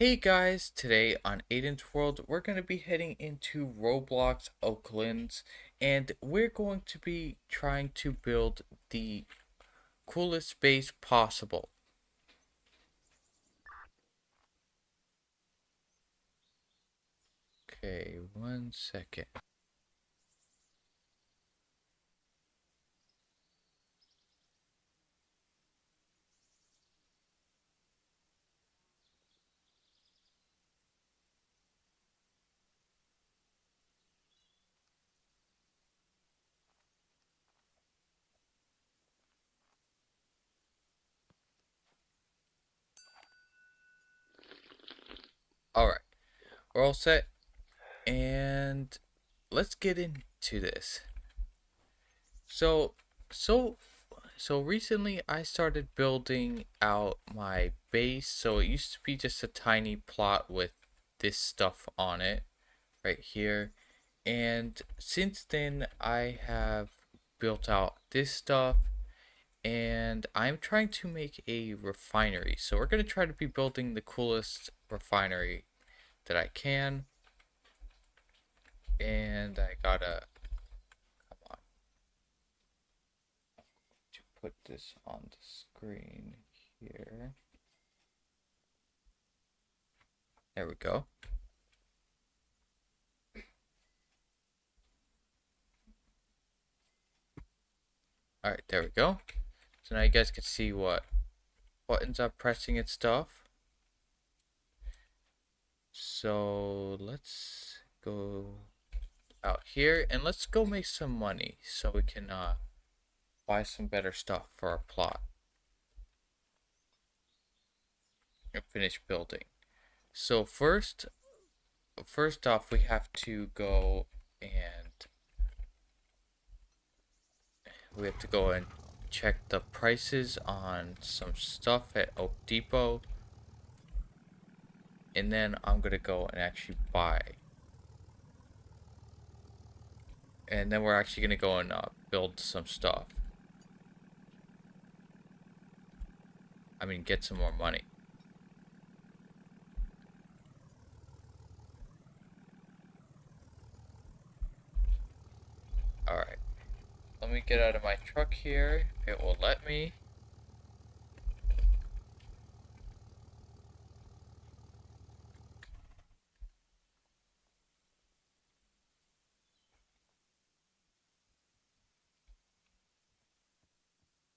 Hey guys, today on Aden's World, we're going to be heading into Roblox Oaklands, and we're going to be trying to build the coolest base possible. Okay, 1 second. Alright, we're all set, and let's get into this. So, so, so recently I started building out my base, so it used to be just a tiny plot with this stuff on it, right here. And since then, I have built out this stuff, and I'm trying to make a refinery. So we're going to try to be building the coolest refinery that I can. And I gotta, come on, to put this on the screen here. There we go. Alright, there we go. So now you guys can see what buttons I'm pressing and stuff. So let's go out here and let's go make some money so we can buy some better stuff for our plot and finish building. So first off, we have to go and check the prices on some stuff at Oak Depot, and then I'm gonna go and actually buy. And then we're actually gonna go and build some stuff. I mean, get some more money. Alright. Let me get out of my truck here. It will let me.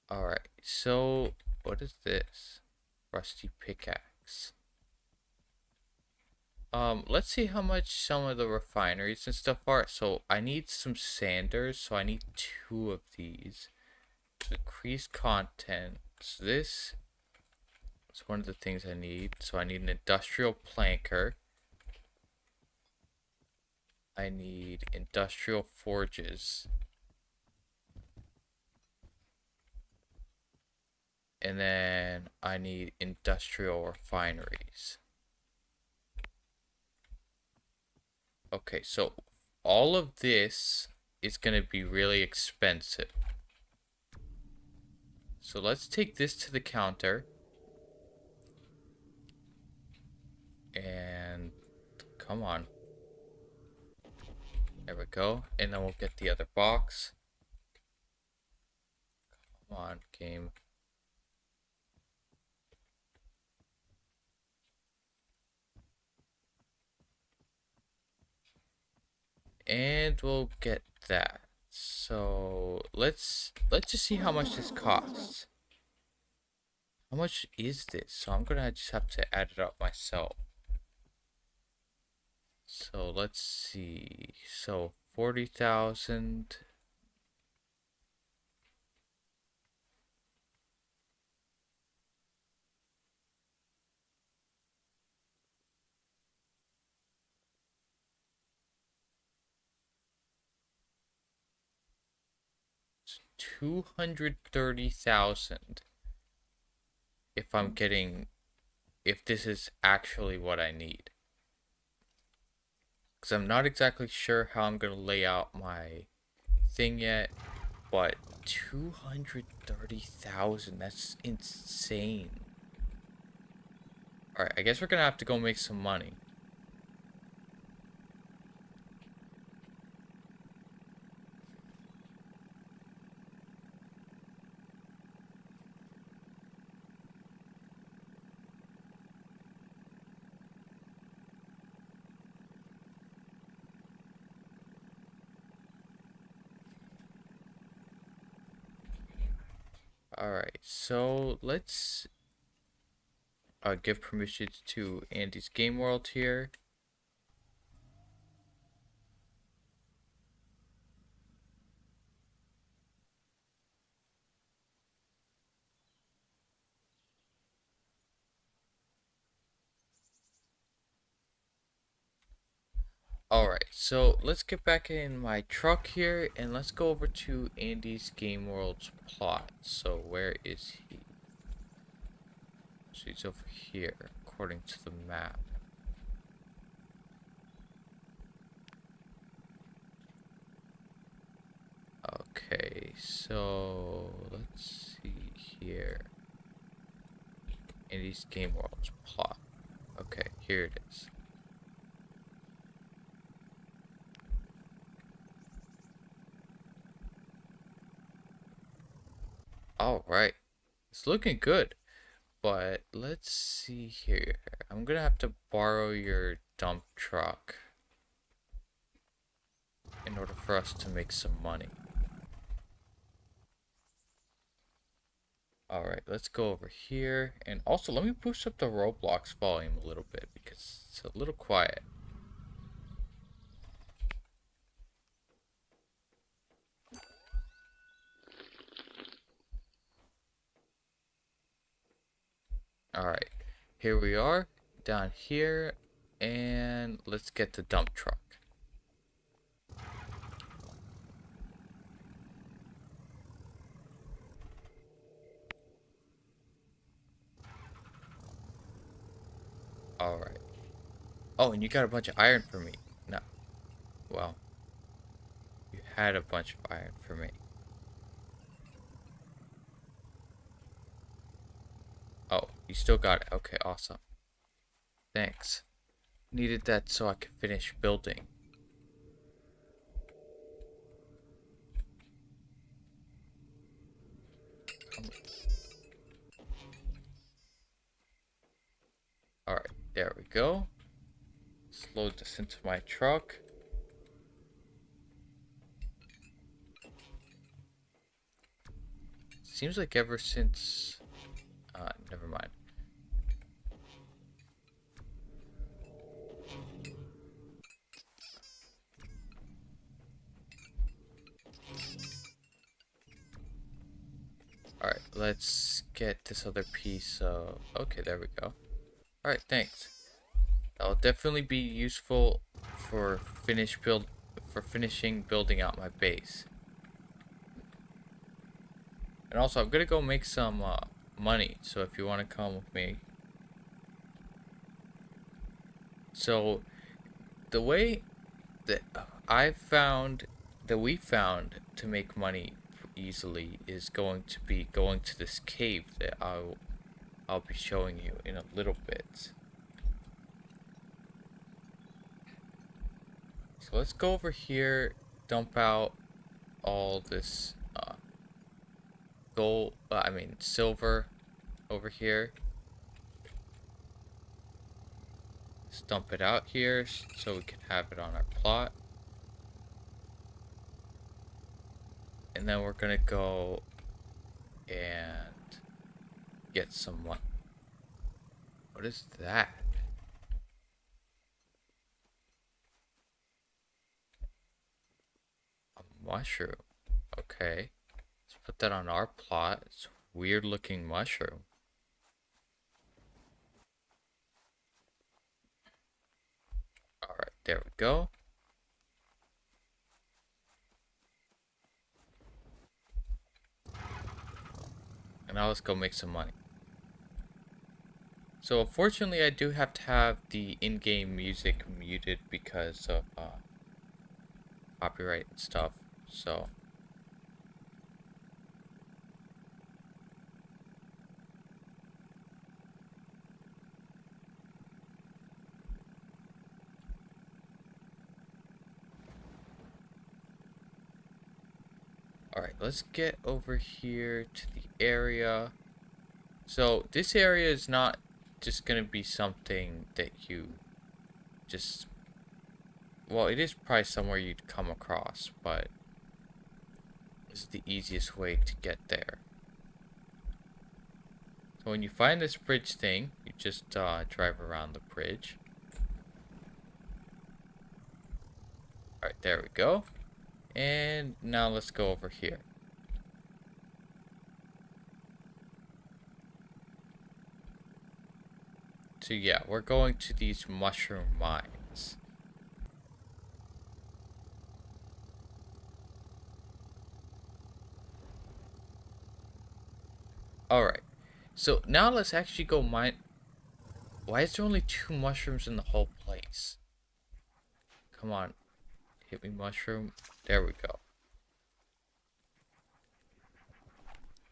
Alright, so what is this? Rusty pickaxe. Let's see how much some of the refineries and stuff are. So I need some sanders, so I need 2 of these. Increase content. So this is one of the things I need. So I need an industrial planker. I need industrial forges. And then I need industrial refineries. Okay, so all of this is going to be really expensive. So let's take this to the counter. And come on. There we go. And then we'll get the other box. Come on, game. And we'll get that. So let's just see how much this costs. How much is this? So I'm gonna just have to add it up myself. So let's see. So 40,000. It's 230,000. If this is actually what I need. Because I'm not exactly sure how I'm going to lay out my thing yet, but 230,000, that's insane. Alright, I guess we're gonna have to go make some money. Alright, so let's give permission to Andy's Game World here. Alright, so let's get back in my truck here and let's go over to Andy's Game World's plot. So where is he? So he's over here, according to the map. Okay, so let's see here. Andy's Game World's plot. Okay, here it is. Alright, it's looking good. But let's see here. I'm gonna have to borrow your dump truck in order for us to make some money. Alright, let's go over here. And also, let me boost up the Roblox volume a little bit because it's a little quiet. Alright, here we are, down here, and let's get the dump truck. Alright. Oh, and you got a bunch of iron for me. No. Well, you had a bunch of iron for me. Oh, you still got it. Okay, awesome. Thanks. Needed that so I could finish building. Alright, there we go. Let's load this into my truck. Seems like ever since... never mind. Alright, let's get this other piece of... Okay, there we go. Alright, thanks. That'll definitely be useful for finishing building out my base. And also, I'm gonna go make some money, so if you want to come with me. So, the way that we found to make money easily is going to be going to this cave that I'll be showing you in a little bit. So let's go over here, dump out all this silver over here. Let's dump it out here so we can have it on our plot. And then we're gonna go and get some money. What is that? A mushroom. Okay. Let's put that on our plot. It's a weird looking mushroom. Alright, there we go. And now let's go make some money. So unfortunately I do have to have the in-game music muted because of copyright and stuff. So Alright, let's get over here to the area. So this area is not just gonna be something that you just, well, it is probably somewhere you'd come across, but this is the easiest way to get there. So when you find this bridge thing, you just drive around the bridge. Alright, there we go. And now let's go over here. So yeah, we're going to these mushroom mines. Alright, so now let's actually go mine. Why is there only 2 mushrooms in the whole place? Come on, hit me, mushroom. There we go.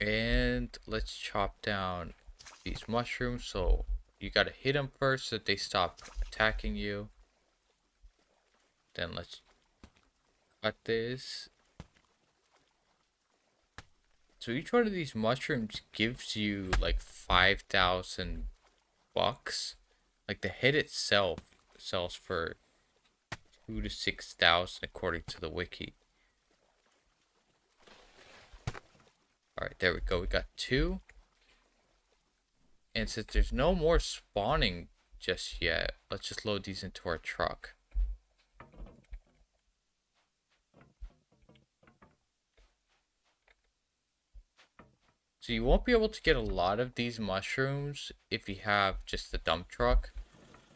And let's chop down these mushrooms. So you gotta hit them first so that they stop attacking you. Then let's cut this. So each one of these mushrooms gives you like 5,000 bucks. Like the head itself sells for 2 to 6,000 according to the wiki. Alright, there we go. We got 2. And since there's no more spawning just yet, let's just load these into our truck. So you won't be able to get a lot of these mushrooms if you have just the dump truck.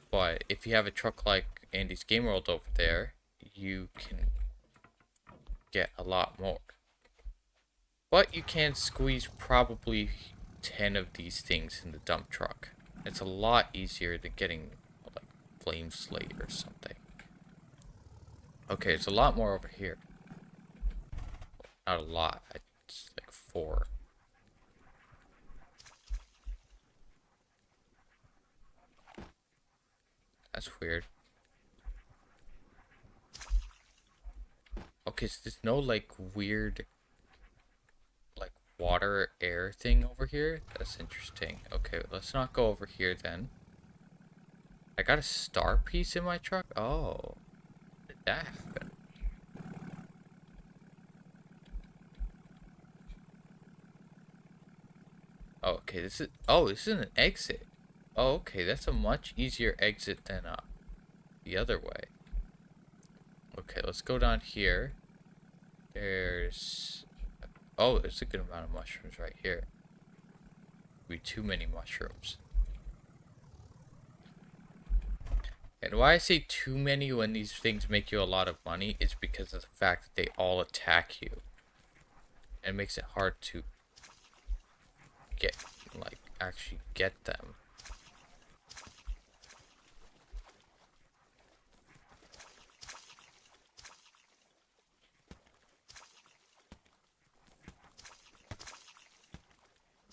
But if you have a truck like Andy's Game World over there, you can get a lot more. But you can squeeze probably 10 of these things in the dump truck. It's a lot easier than getting like Flame Slate or something. Okay, it's a lot more over here. Not a lot, it's like 4. That's weird. Okay, so there's no like weird like water air thing over here. That's interesting. Okay, let's not go over here then. I got a star piece in my truck? Oh. How did that happen? Oh, okay, this is an exit. Oh, okay, that's a much easier exit than the other way. Okay, let's go down here. There's a good amount of mushrooms right here. Be too many mushrooms. And why I say too many when these things make you a lot of money is because of the fact that they all attack you. And it makes it hard to get, like, actually get them.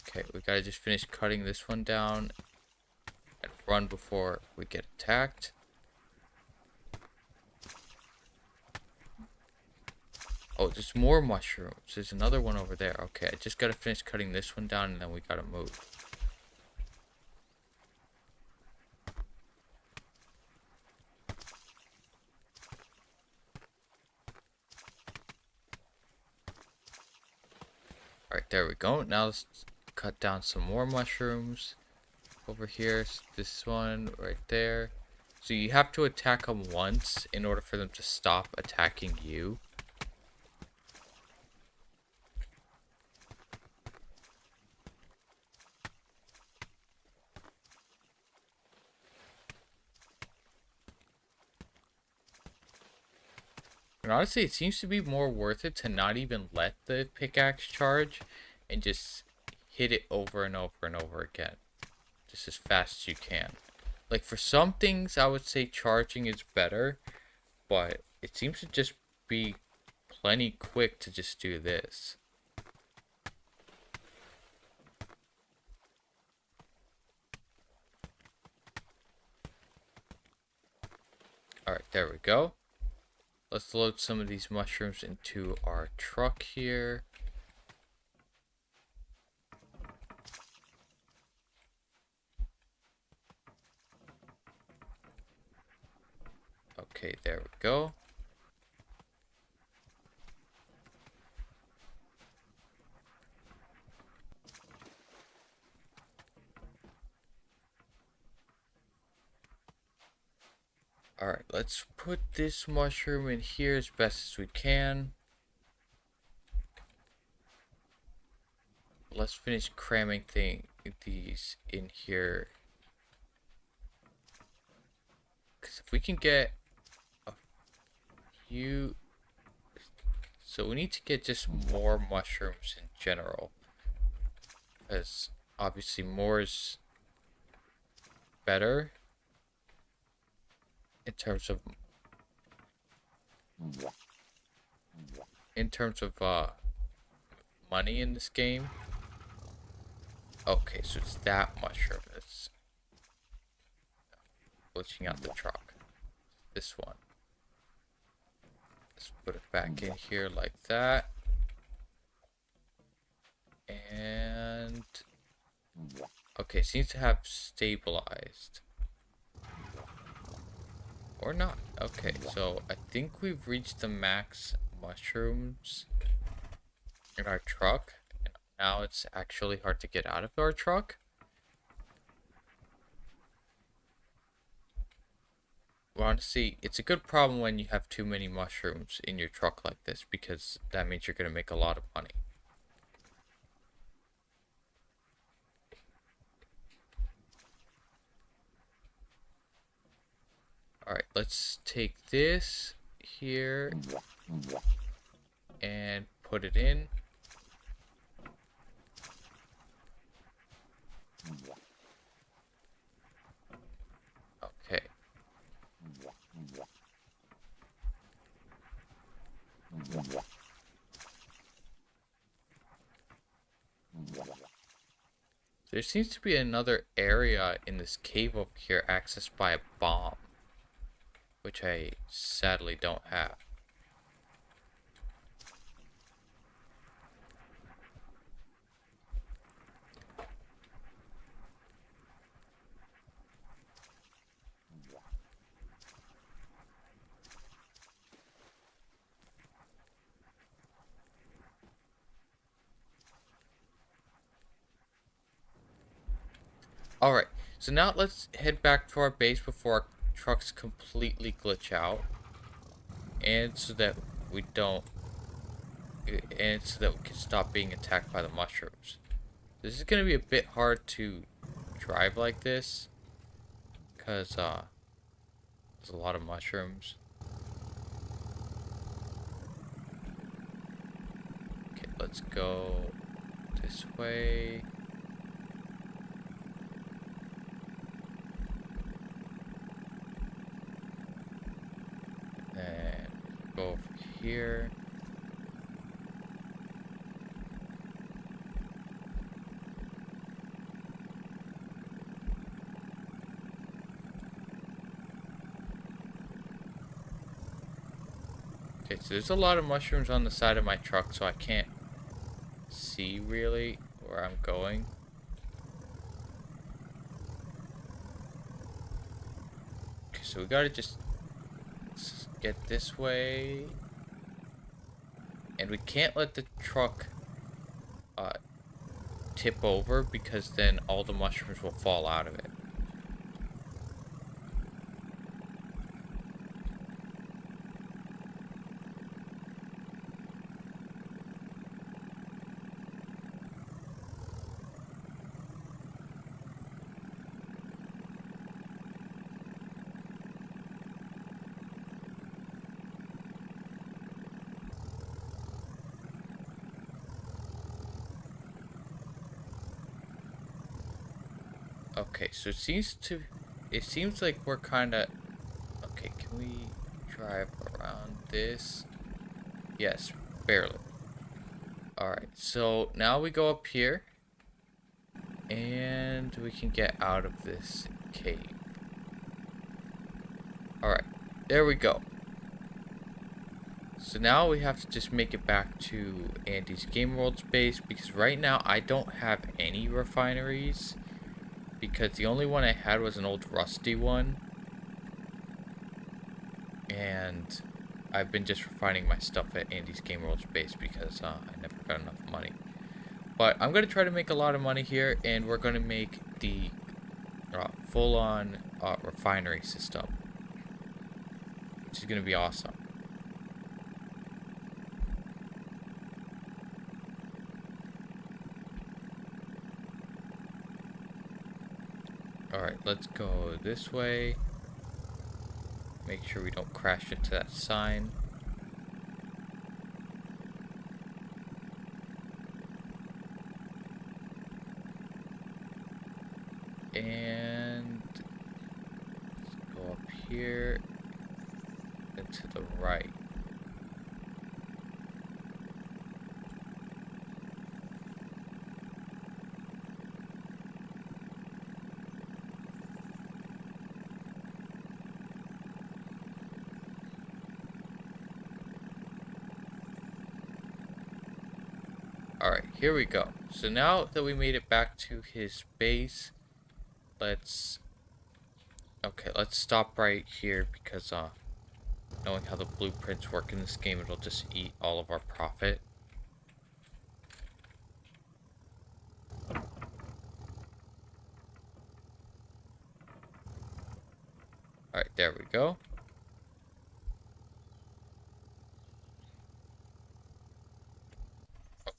Okay, we gotta just finish cutting this one down and run before we get attacked. Oh, there's more mushrooms. There's another one over there. Okay, I just gotta finish cutting this one down and then we gotta move. Alright, there we go. Now let's cut down some more mushrooms. Over here, this one right there. So you have to attack them once in order for them to stop attacking you. And honestly, it seems to be more worth it to not even let the pickaxe charge and just hit it over and over and over again. Just as fast as you can. Like for some things, I would say charging is better, but it seems to just be plenty quick to just do this. Alright, there we go. Let's load some of these mushrooms into our truck here. Okay, there we go. Alright, let's put this mushroom in here as best as we can. Let's finish cramming these in here. Because if we can get a few... So we need to get just more mushrooms in general. Because obviously more is better. In terms of money in this game. Okay, so it's that mushroom that's glitching out the truck. This one. Let's put it back in here like that. And okay, seems to have stabilized. Or not. Okay, so I think we've reached the max mushrooms in our truck. And now it's actually hard to get out of our truck. Well, honestly, it's a good problem when you have too many mushrooms in your truck like this, because that means you're going to make a lot of money. Alright, let's take this here and put it in. Okay. There seems to be another area in this cave over here accessed by a bomb, which I sadly don't have. Alright, so now let's head back to our base before our trucks completely glitch out. And so that we don't... And so that we can stop being attacked by the mushrooms. This is going to be a bit hard to drive like this. Because, there's a lot of mushrooms. Okay, let's go this way. And go over here. Okay, so there's a lot of mushrooms on the side of my truck, so I can't see really where I'm going. Okay, so we gotta just get this way. And we can't let the truck tip over, because then all the mushrooms will fall out of it. Okay, so it seems like we're kind of, okay, can we drive around this? Yes, barely. Alright, so now we go up here, and we can get out of this cave. Alright, there we go. So now we have to just make it back to Andy's Game World's base, because right now I don't have any refineries, because the only one I had was an old rusty one, and I've been just refining my stuff at Andy's Game World's base because I never got enough money. But I'm going to try to make a lot of money here, and we're going to make the full-on refinery system, which is going to be awesome. Alright, let's go this way. Make sure we don't crash into that sign. And let's go up here and to the right. Alright, here we go. So now that we made it back to his base, let's stop right here, because knowing how the blueprints work in this game, it'll just eat all of our profit. Alright, there we go.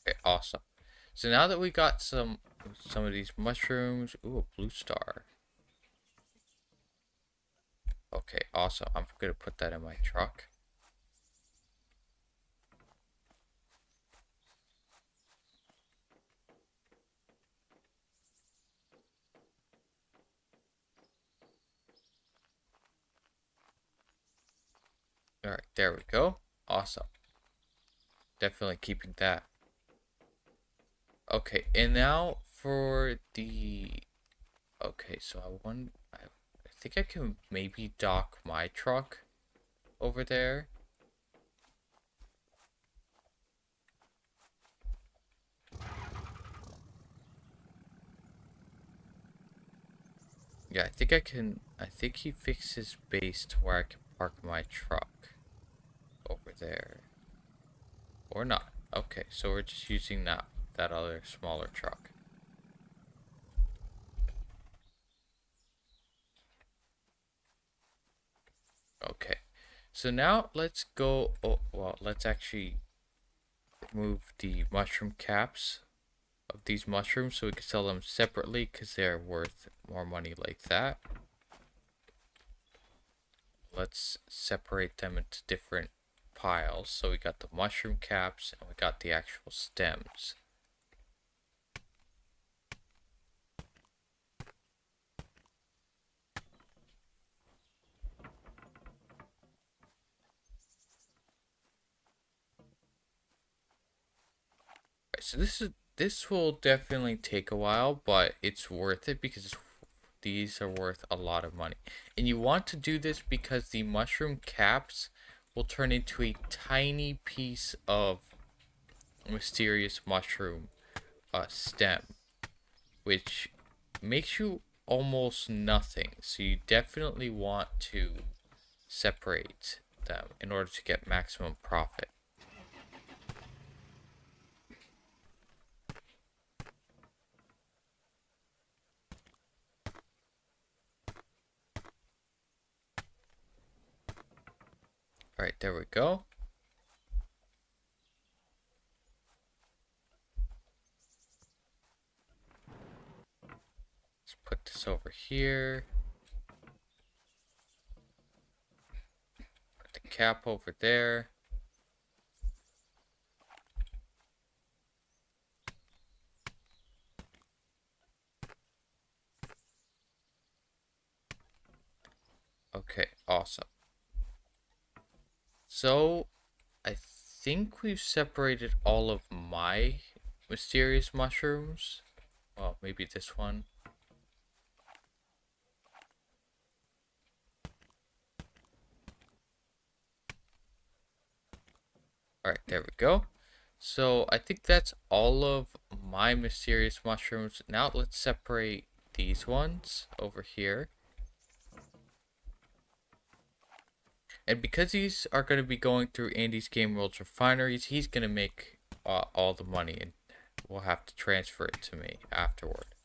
Okay, awesome. So now that we got some of these mushrooms, ooh, a blue star. Okay, awesome. I'm gonna put that in my truck. Alright, there we go. Awesome. Definitely keeping that. Okay, and now for the... Okay, so I think I can maybe dock my truck over there. Yeah, I think I can. I think he fixed his base to where I can park my truck over there. Or not. Okay, so we're just using that other smaller truck. Okay. So now let's go, oh, well, let's actually remove the mushroom caps of these mushrooms so we can sell them separately, because they're worth more money like that. Let's separate them into different piles. So we got the mushroom caps and we got the actual stems. Right, so this will definitely take a while, but it's worth it because these are worth a lot of money. And you want to do this because the mushroom caps will turn into a tiny piece of mysterious mushroom stem, which makes you almost nothing. So you definitely want to separate them in order to get maximum profit. Alright, there we go. Let's put this over here. Put the cap over there. Okay, awesome. So, I think we've separated all of my mysterious mushrooms. Well, maybe this one. Alright, there we go. So I think that's all of my mysterious mushrooms. Now let's separate these ones over here. And because these are going to be going through Andy's Game World's refineries, he's going to make all the money, and we'll have to transfer it to me afterward.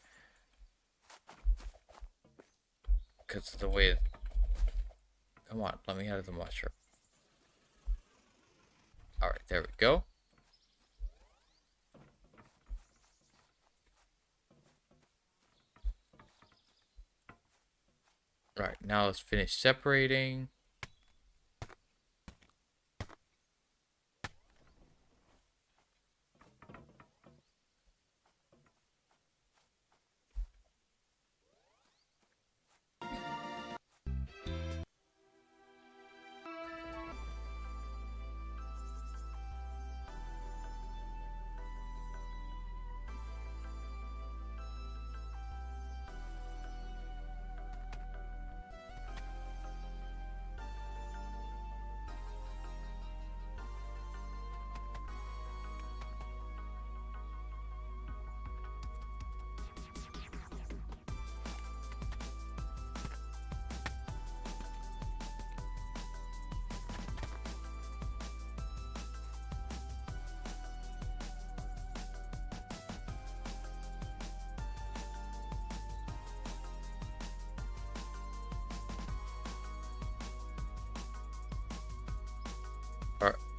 Because of the way... Come on, let me out of the mushroom. Alright, there we go. Alright, now let's finish separating.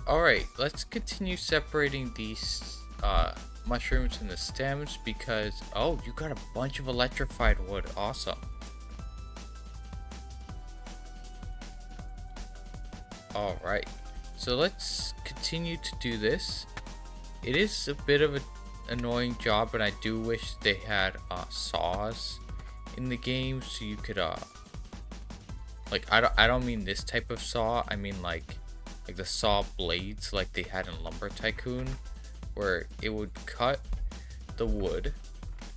Alright, let's continue separating these mushrooms and the stems because... Oh, you got a bunch of electrified wood. Awesome. Alright, so let's continue to do this. It is a bit of an annoying job, and I do wish they had saws in the game so you could... Like, I don't mean this type of saw, I mean like the saw blades like they had in Lumber Tycoon, where it would cut the wood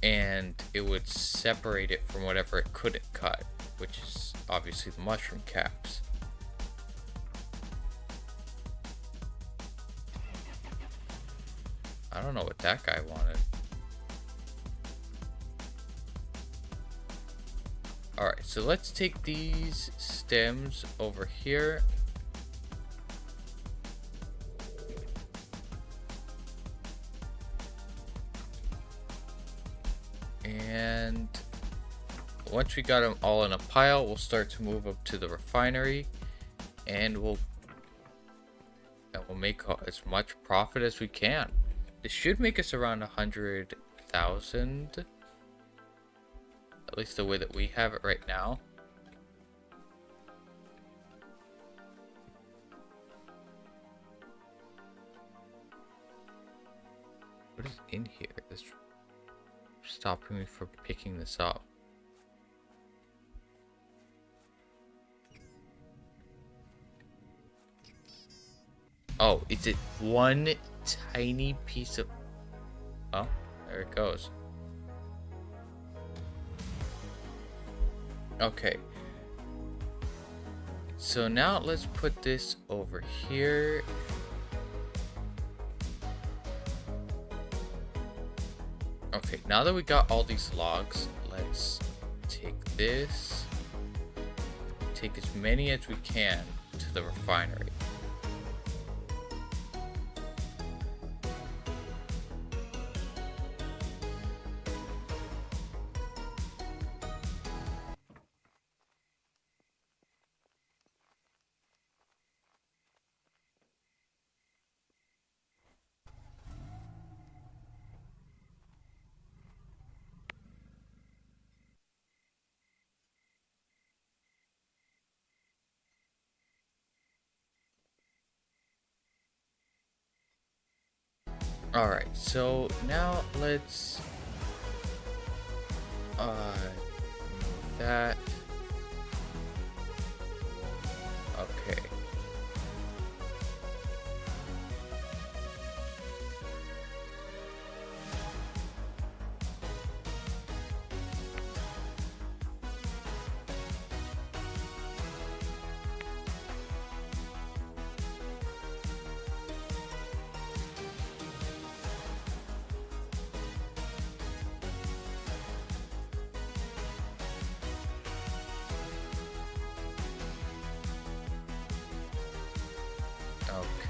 and it would separate it from whatever it couldn't cut, which is obviously the mushroom caps. I don't know what that guy wanted. Alright, so let's take these stems over here. And once we got them all in a pile, we'll start to move up to the refinery, and we'll make as much profit as we can. This should make us around 100,000, at least the way that we have it right now. What is in here? This stopping me from picking this up. Oh, is it one tiny piece of... Oh, there it goes. Okay. So now let's put this over here. Okay, now that we got all these logs, let's take this, take as many as we can to the refinery. Alright, so now let's move that. Okay.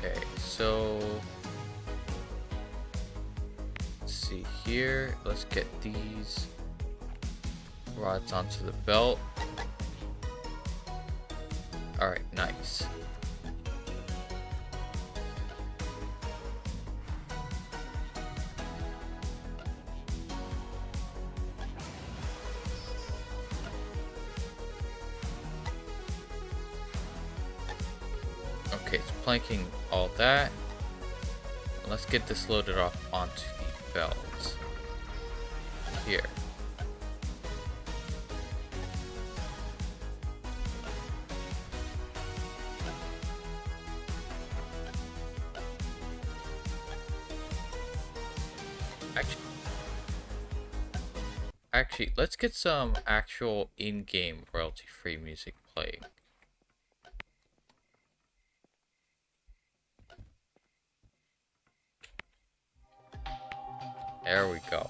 Okay, so let's see here. Let's get these rods onto the belt. Alright, nice. Okay, it's planking all that. Let's get this loaded off onto the belt. Here. Actually, let's get some actual in-game royalty-free music playing. There we go.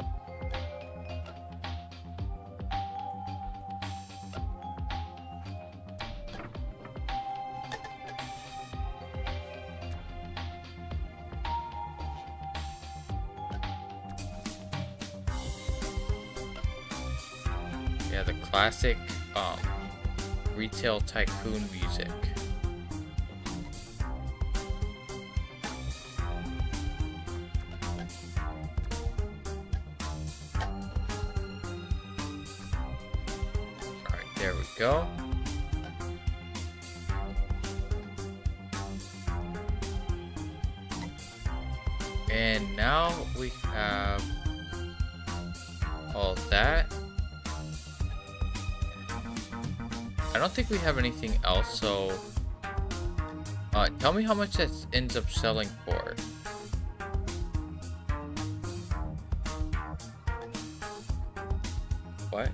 Yeah, the classic retail tycoon music. Alright, there we go. And now we have all that. I don't think we have anything else, so tell me how much that ends up selling for. What?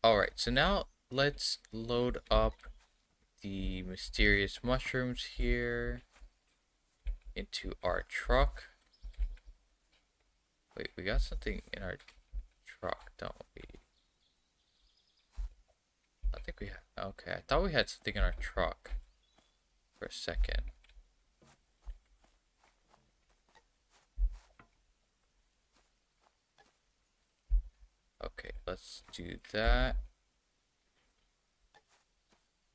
Alright, so now let's load up the mysterious mushrooms here into our truck. Wait, we got something in our truck, don't we? I think we have. Okay, I thought we had something in our truck for a second. Okay, let's do that.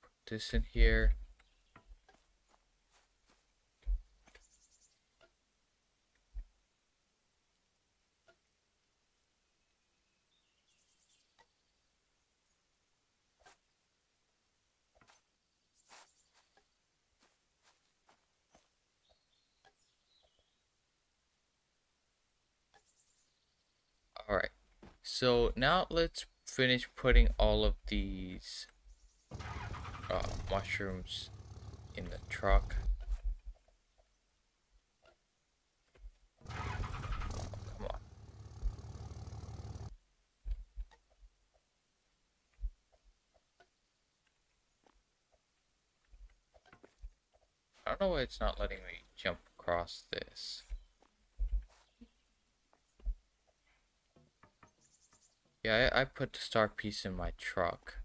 Put this in here. Alright, so now let's finish putting all of these mushrooms in the truck. Come on. I don't know why it's not letting me jump across this. Yeah, I put the star piece in my truck.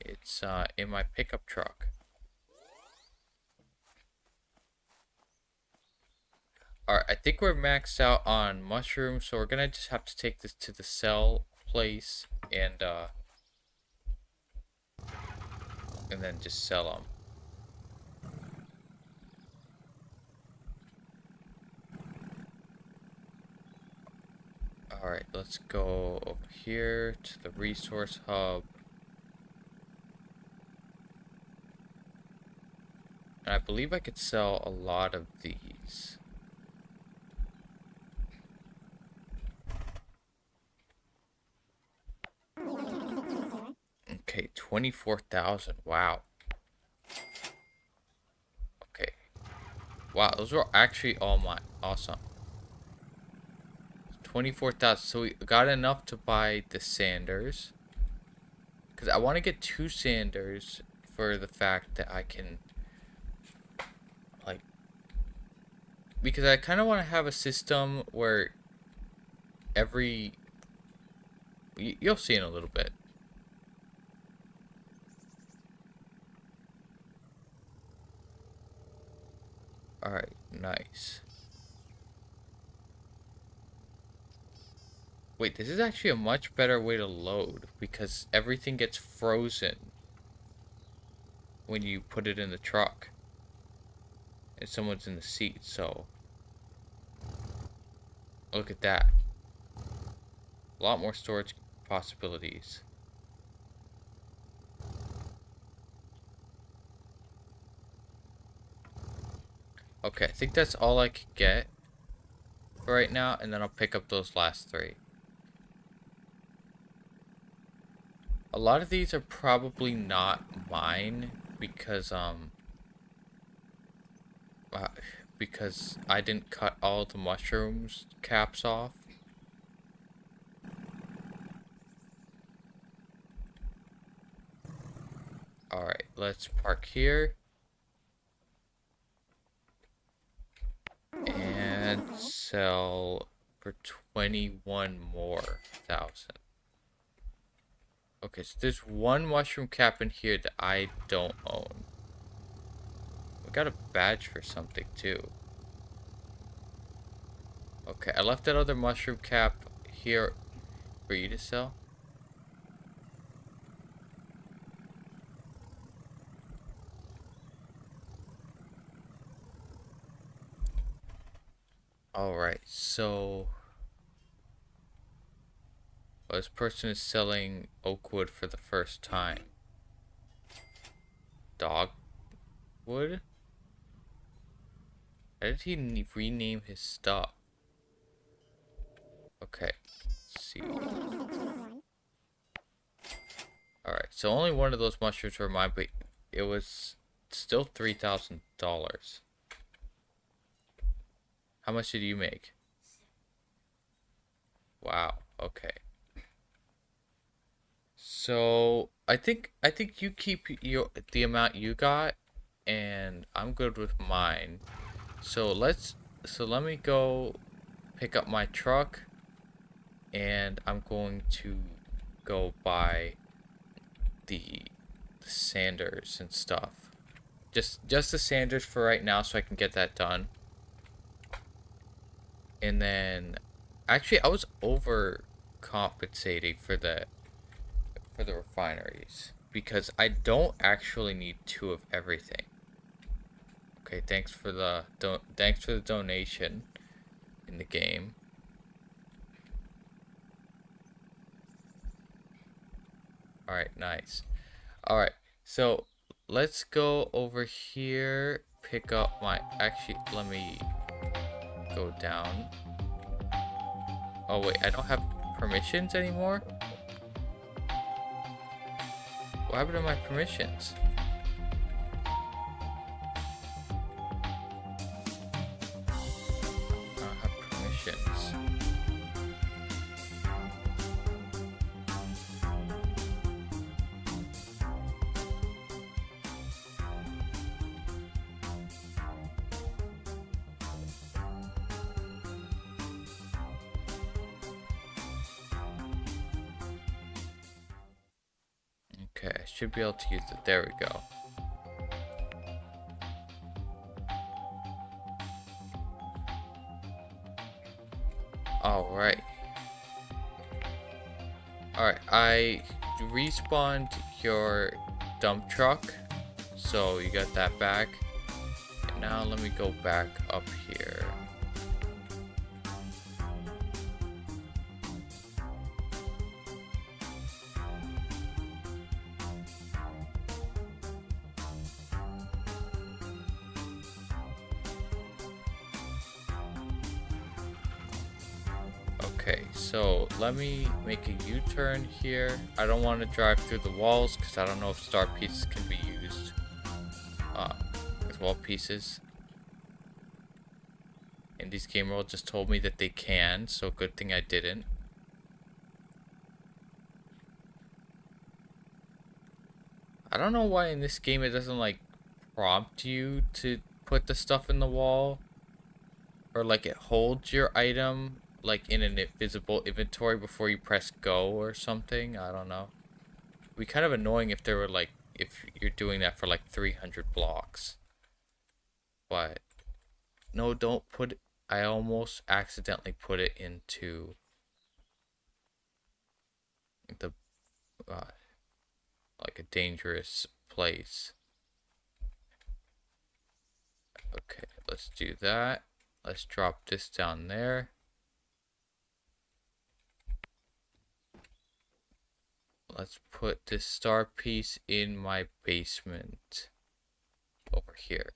It's in my pickup truck. Alright, I think we're maxed out on mushrooms, so we're gonna just have to take this to the sell place and then just sell them. Alright, let's go over here to the resource hub. And I believe I could sell a lot of these. 24,000. Wow. Okay. Wow, those were actually all mine. Awesome. 24,000. So we got enough to buy the sanders. Because I want to get 2 sanders for the fact that I can, like, because I kind of want to have a system where every, you'll see in a little bit. Alright, nice. Wait, this is actually a much better way to load because everything gets frozen when you put it in the truck and someone's in the seat, so look at that. A lot more storage possibilities. Okay, I think that's all I could get for right now, and then I'll pick up those last 3. A lot of these are probably not mine because because I didn't cut all the mushrooms caps off. Alright, let's park here. And sell for 21 more thousand. Okay, so there's one mushroom cap in here that I don't own. We got a badge for something too. Okay, I left that other mushroom cap here for you to sell. Alright, so this person is selling oak wood for the first time. Dogwood? How did he rename his stuff? Okay, let's see. Alright, so only one of those mushrooms were mine, but it was still $3,000. How much did you make? Wow, okay. So I think you keep the amount you got, and I'm good with mine. So let me go pick up my truck, and I'm going to go buy the sanders and stuff. Just the sanders for right now, so I can get that done. And then, actually, I was overcompensating for the refineries because I don't actually need 2 of everything. Okay, thanks for the donation in the game. All right, nice. All right, so let's go over here, pick up my. Actually, let me go down. Oh wait, I don't have permissions anymore? What happened to my permissions? I don't have permissions. Okay, I should be able to use it. There we go. Alright. Alright, I respawned your dump truck, so you got that back. And now let me go back up here. Okay, so let me make a U-turn here. I don't want to drive through the walls because I don't know if star pieces can be used uh, as wall pieces. And these game world just told me that they can, so good thing I didn't. I don't know why in this game it doesn't like prompt you to put the stuff in the wall, or like it holds your item like in an invisible inventory before you press go or something. I don't know. It'd be kind of annoying if there were like if you're doing that for like 300 blocks. But no, don't put it. I almost accidentally put it into the uh, like a dangerous place. Okay, let's do that. Let's drop this down there. Let's put this star piece in my basement over here,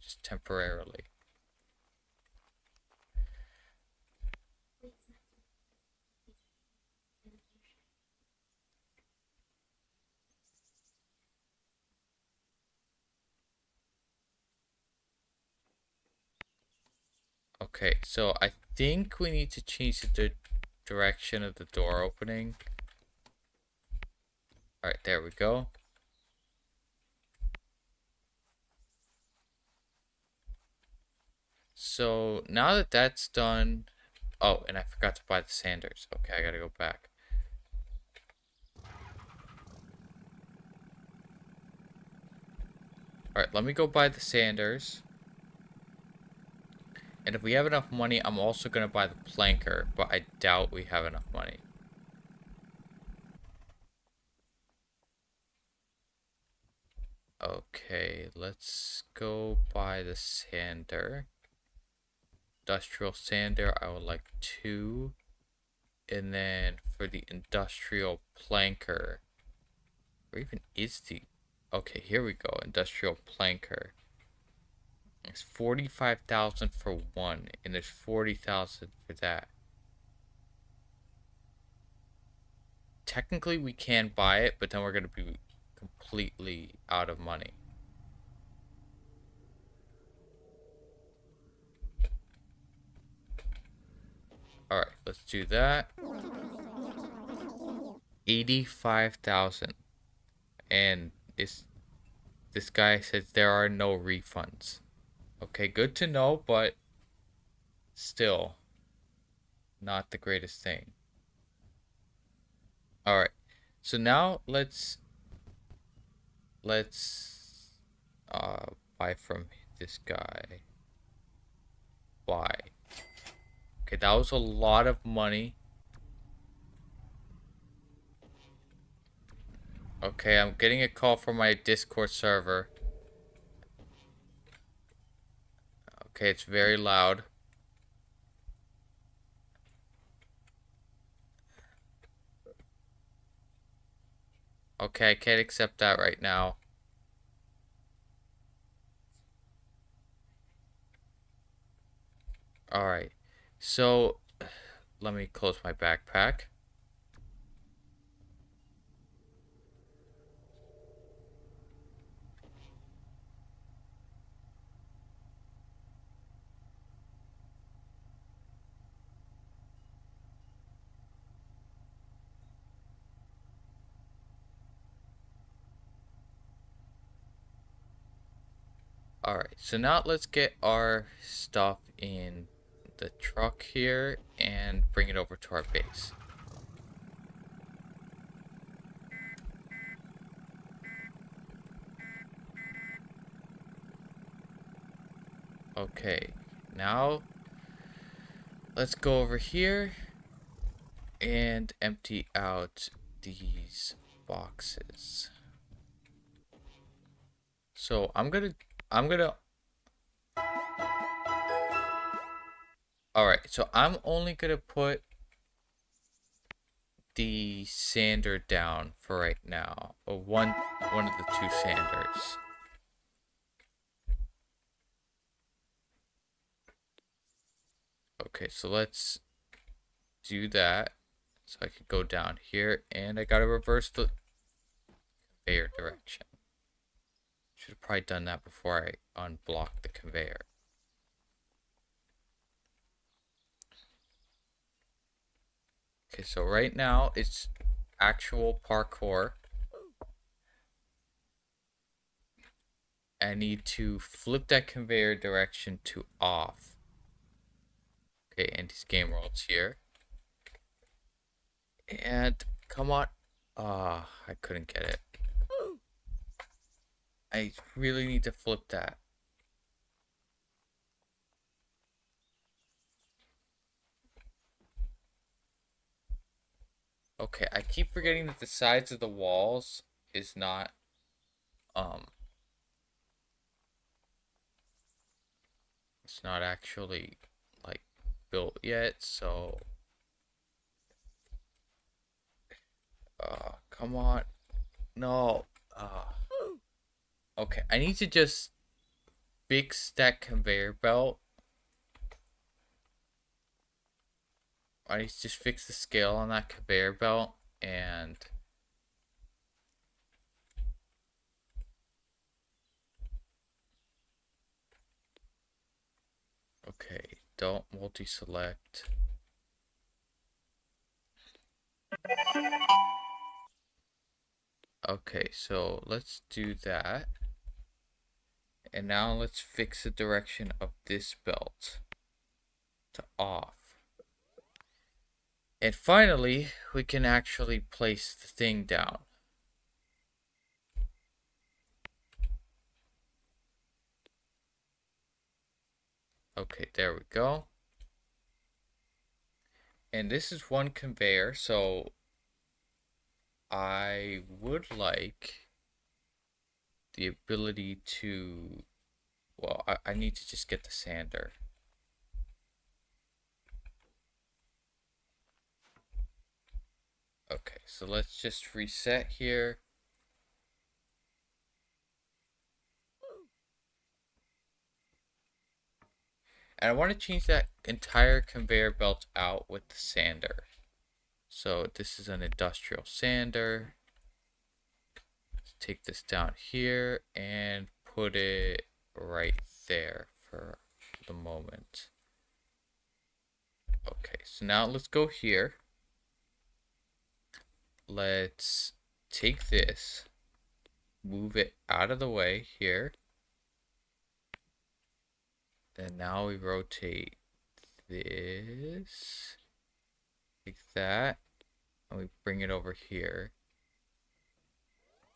just temporarily. Okay, so I think we need to change the direction of the door opening. Alright, there we go. So now that that's done, oh, and I forgot to buy the sanders. Okay, I gotta go back. Alright, let me go buy the sanders. And if we have enough money, I'm also gonna buy the planker, but I doubt we have enough money. Okay, let's go buy the sander. Industrial sander, I would like 2. And then for the industrial planker, where even is the... Okay, here we go. Industrial planker. It's 45,000 for one, and there's 40,000 for that. Technically, we can buy it, but then we're going to be completely out of money. Alright, let's do that. 85,000. And this guy says there are no refunds. Okay, good to know, but still not the greatest thing. Alright, so now let's buy from this guy. Buy. Okay, that was a lot of money. Okay, I'm getting a call from my Discord server. Okay, it's very loud. Okay, I can't accept that right now. Alright, so let me close my backpack. Alright, so now let's get our stuff in the truck here and bring it over to our base. Okay, now let's go over here and empty out these boxes. So I'm gonna alright, so I'm only gonna put the sander down for right now. Or one of the 2 sanders. Okay, so let's do that so I could go down here, and I gotta reverse the conveyor direction. Should have probably done that before I unblocked the conveyor. Okay, so right now it's actual parkour. I need to flip that conveyor direction to off. Okay, Andy's game world's here. And come on. Ah, I couldn't get it. I really need to flip that. Okay, I keep forgetting that the sides of the walls is not it's not actually like built yet, so come on. No. Okay, I need to just fix that conveyor belt. I need to just fix the scale on that conveyor belt, and okay, don't multi-select. Okay, so let's do that. And now let's fix the direction of this belt to off. And finally, we can actually place the thing down. Okay, there we go. And this is one conveyor, so I would like the ability to, well, I need to just get the sander. Okay, so let's just reset here. And I want to change that entire conveyor belt out with the sander. So this is an industrial sander. Let's take this down here and put it right there for the moment. Okay, so now let's go here. Let's take this, move it out of the way here. Then now we rotate this, like that, and we bring it over here.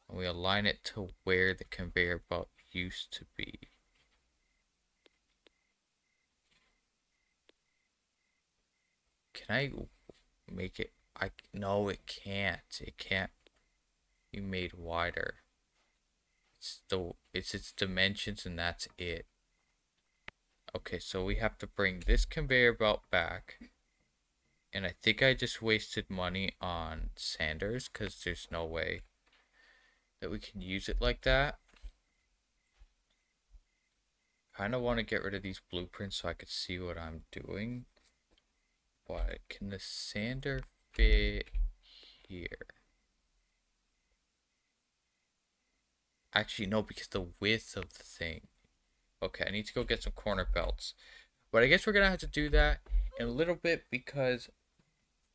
And we align it to where the conveyor belt used to be. Can I make it? No, it can't. It can't be made wider. It's its dimensions, and that's it. Okay, so we have to bring this conveyor belt back. And I think I just wasted money on sanders because there's no way that we can use it like that. Kind of want to get rid of these blueprints so I could see what I'm doing. But can the sander fit here? Actually, no, because the width of the thing. Okay, I need to go get some corner belts. But I guess we're going to have to do that in a little bit because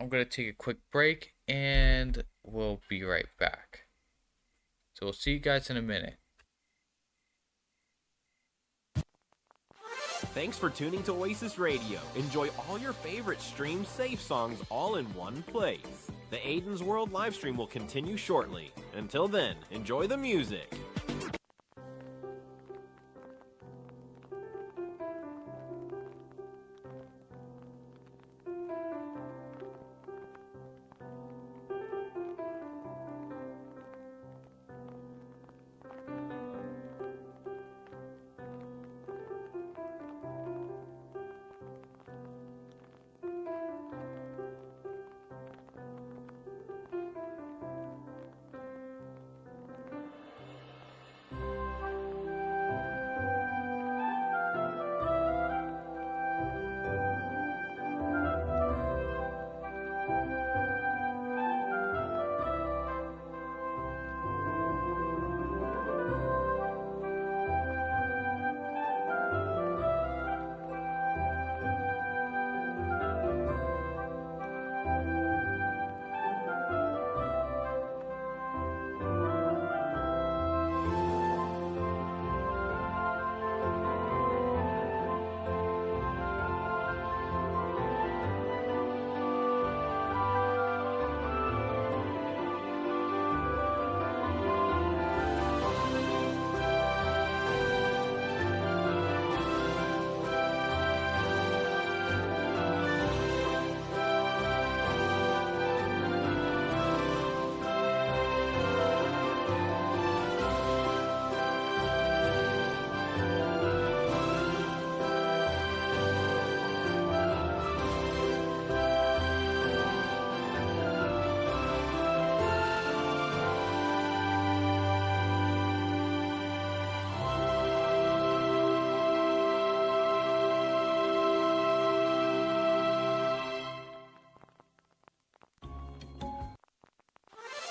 I'm going to take a quick break and we'll be right back. So we'll see you guys in a minute. Thanks for tuning to Oasis Radio. Enjoy all your favorite stream safe songs all in one place. The Aden's World livestream will continue shortly. Until then, enjoy the music.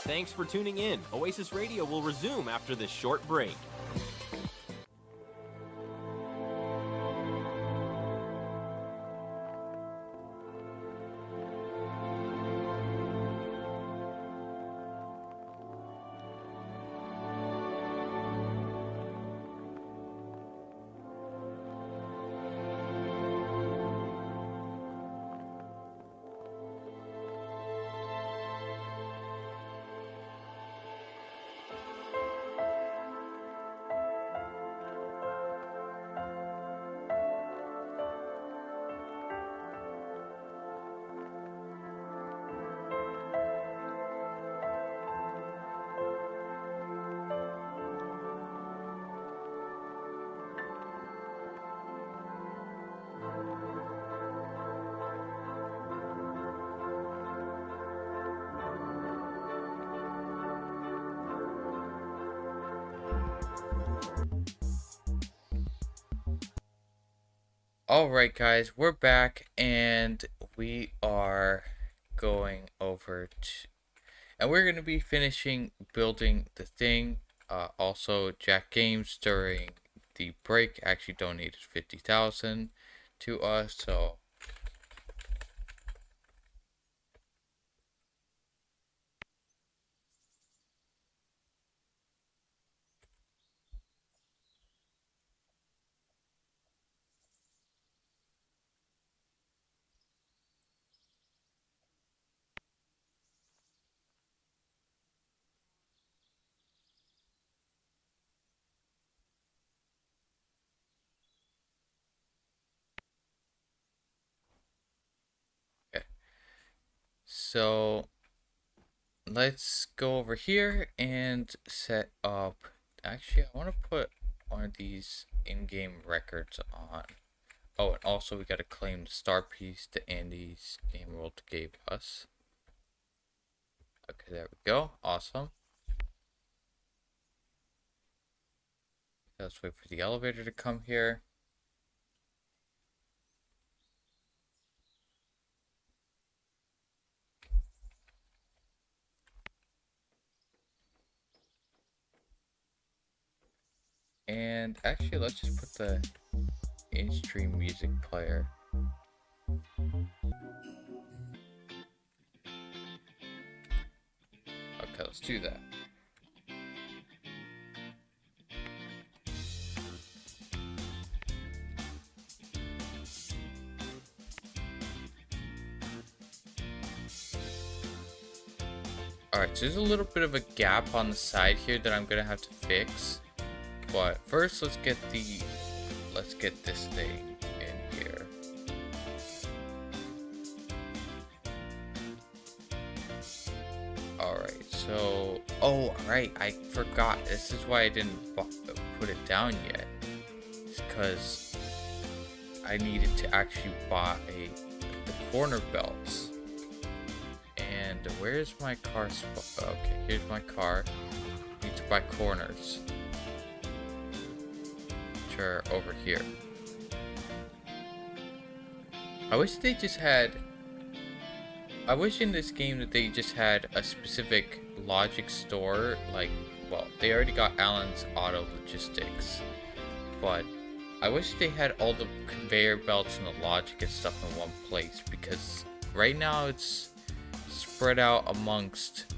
Thanks for tuning in. Oasis Radio will resume after this short break. Alright guys, we're back and we are going over to, and we're going to be finishing building the thing. Also, Jack Games during the break actually donated 50,000 to us, so okay. So let's go over here and set up. Actually, I want to put one of these in-game records on. Oh, and also we got to claim the star piece that Andy's Game World gave us. Okay, there we go. Awesome. Let's wait for the elevator to come here. And actually, let's just put the in-stream music player. Okay, let's do that. Alright, so there's a little bit of a gap on the side here that I'm gonna have to fix. But first, let's get this thing in here. Alright, so, oh, right, I forgot. This is why I didn't put it down yet. It's because I needed to actually buy the corner belts. And where's my car spot? Okay, here's my car. I need to buy corners. Which are over here. I wish they just had... I wish in this game that they just had a specific logic store. Like, well, they already got Alan's Auto Logistics. But I wish they had all the conveyor belts and the logic and stuff in one place. Because right now it's spread out amongst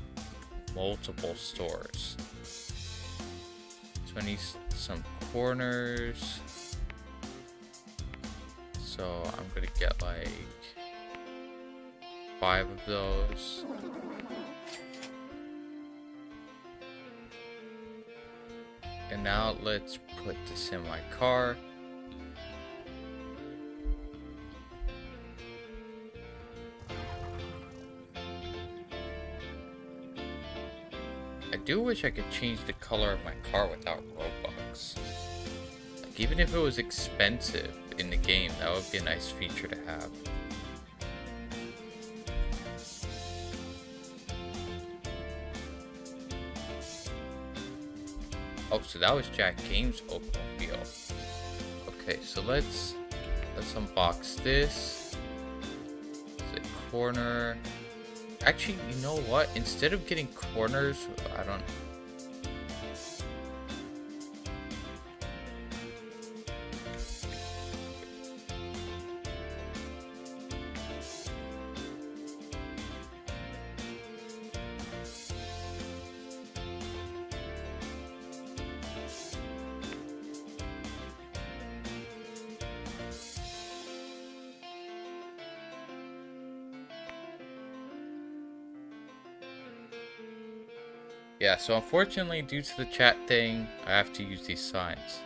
multiple stores. So I need some corners. So I'm gonna get like 5 of those. And now let's put this in my car. I do wish I could change the color of my car without Robux. Like, even if it was expensive in the game, that would be a nice feature to have. Oh, so that was Jack Games' Oaklands. Okay, so let's unbox this. It's a corner. Actually, you know what? Instead of getting corners, I don't. Yeah, so unfortunately, due to the chat thing, I have to use these signs.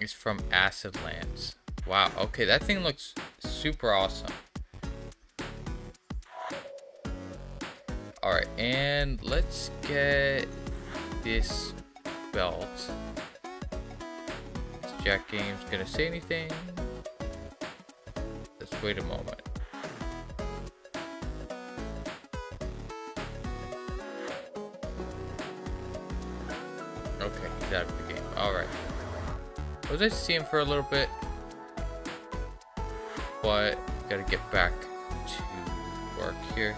It's from Acid Lands. Wow, okay, that thing looks super awesome. Alright, and let's get this belt. Is Jack Games gonna say anything? Let's wait a moment. Okay, he's out of the game. Alright. I was nice to see him for a little bit, but gotta get back to work here.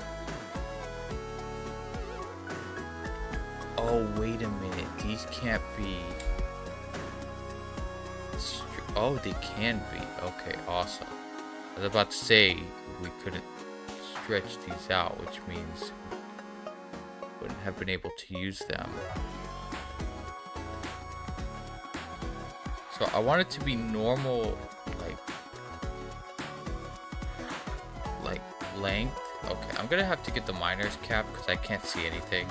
Oh, wait a minute. These can't be. Oh, they can be. Okay, awesome. I was about to say we couldn't stretch these out, which means we wouldn't have been able to use them. So I want it to be normal, like length. Okay, I'm gonna have to get the miner's cap because I can't see anything.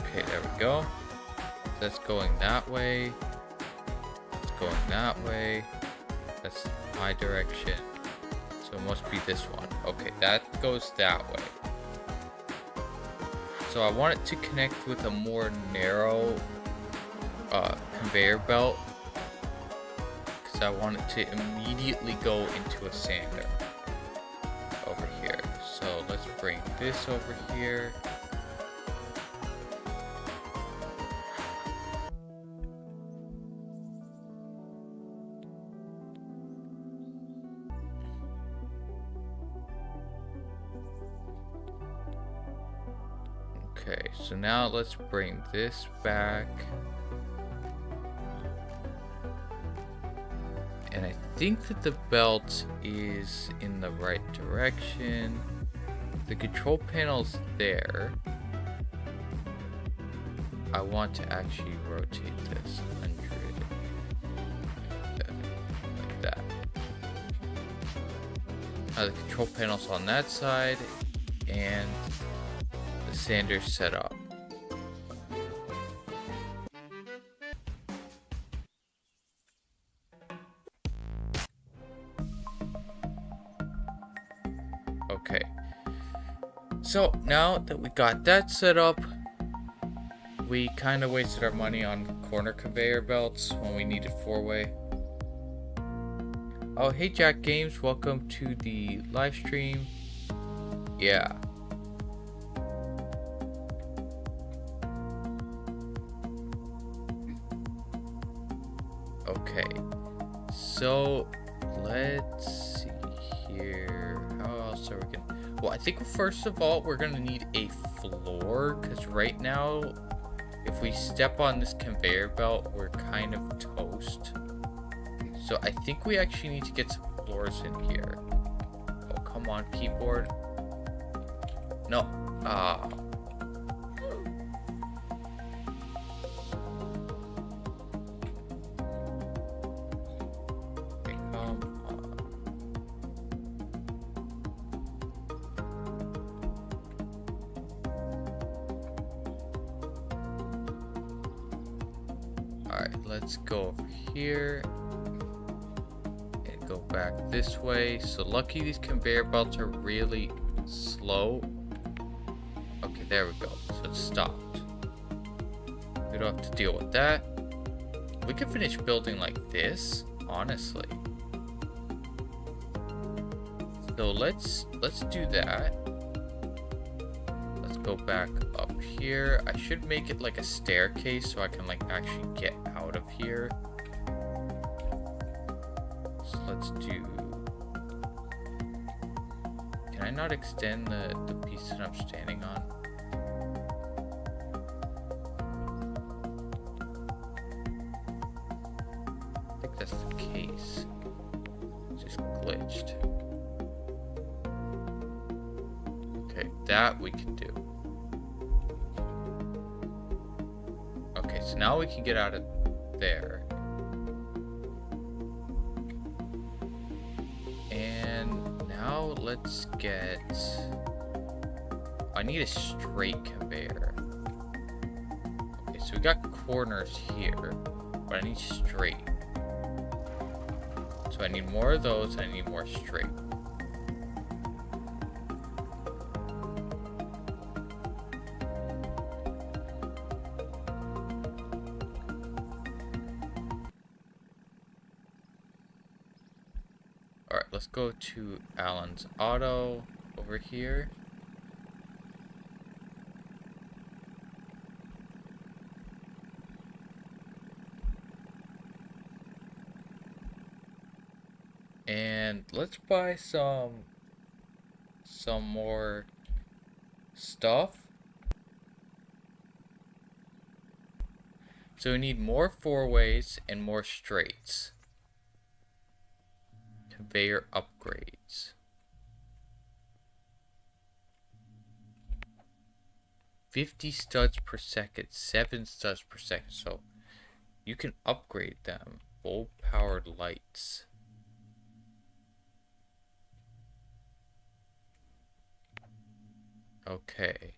Okay, there we go. That's going that way. It's going that way. That's my direction. So it must be this one. Okay, that goes that way. So I want it to connect with a more narrow conveyor belt, because I want it to immediately go into a sander over here. So let's bring this over here. Okay, so now let's bring this back. And I think that the belt is in the right direction. The control panel's there. I want to actually rotate this 100. Like that. The control panel's on that side, and the sander's set up. Okay, so now that we got that set up, we kind of wasted our money on corner conveyor belts when we needed four-way. Oh, hey Jack Games, welcome to the live stream. Yeah. Okay, so let's see here. How else are we gonna? Well, I think first of all we're gonna need a floor, because right now, if we step on this conveyor belt, we're kind of toast. So I think we actually need to get some floors in here. Oh, come on, keyboard. No. Ah. Okay, come on. Alright, let's go over here. Go back this way. So lucky these conveyor belts are really slow. Okay, there we go. So it stopped. We don't have to deal with that. We could finish building like this, honestly. So let's do that. Let's go back up here. I should make it like a staircase so I can like actually get out of here. So let's do... Can I not extend the piece that I'm standing on? I think that's the case. It's just glitched. Okay, that we can do. Okay, so now we can get out of there. And now let's get... I need a straight conveyor. Okay, so we got corners here, but I need straight. So I need more of those, and I need more straight. Alright, let's go to Alan's Auto over here. And let's buy some more stuff. So we need more four-ways and more straights. Conveyor upgrades. 50 studs per second, 7 studs per second. So you can upgrade them. Bulb powered lights. Okay.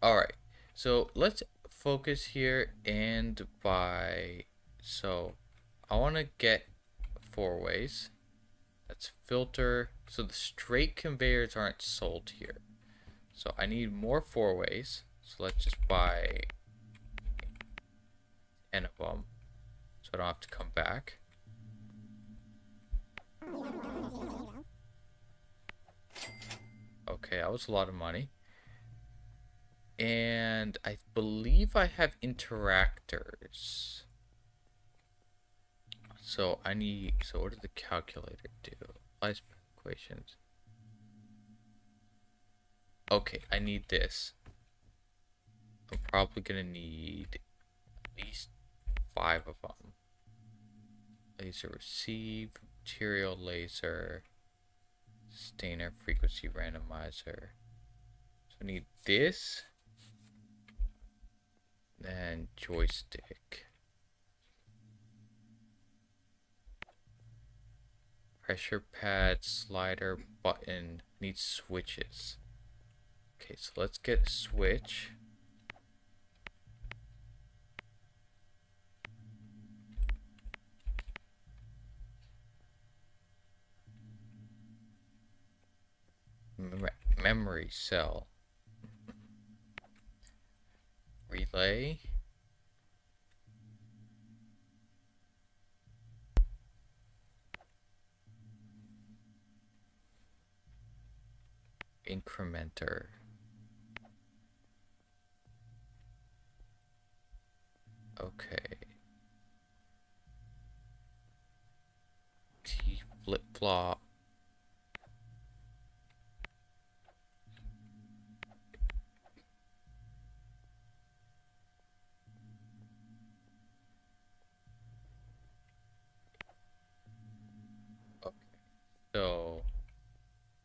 Alright. So let's focus here and buy. So I want to get four-ways. That's filter. So the straight conveyors aren't sold here. So I need more four-ways. So let's just buy 10 of them. So I don't have to come back. Okay, that was a lot of money. And I believe I have interactors. So I need, so what does the calculator do? Applies equations. Okay, I need this. I'm probably gonna need at least 5 of them. Laser receive, material laser, stainer frequency randomizer. So I need this. Then joystick. Pressure pad, slider, button. Need switches. Okay, so let's get a switch. Memory cell. Relay. Incrementer. Okay. T flip-flop. Okay. So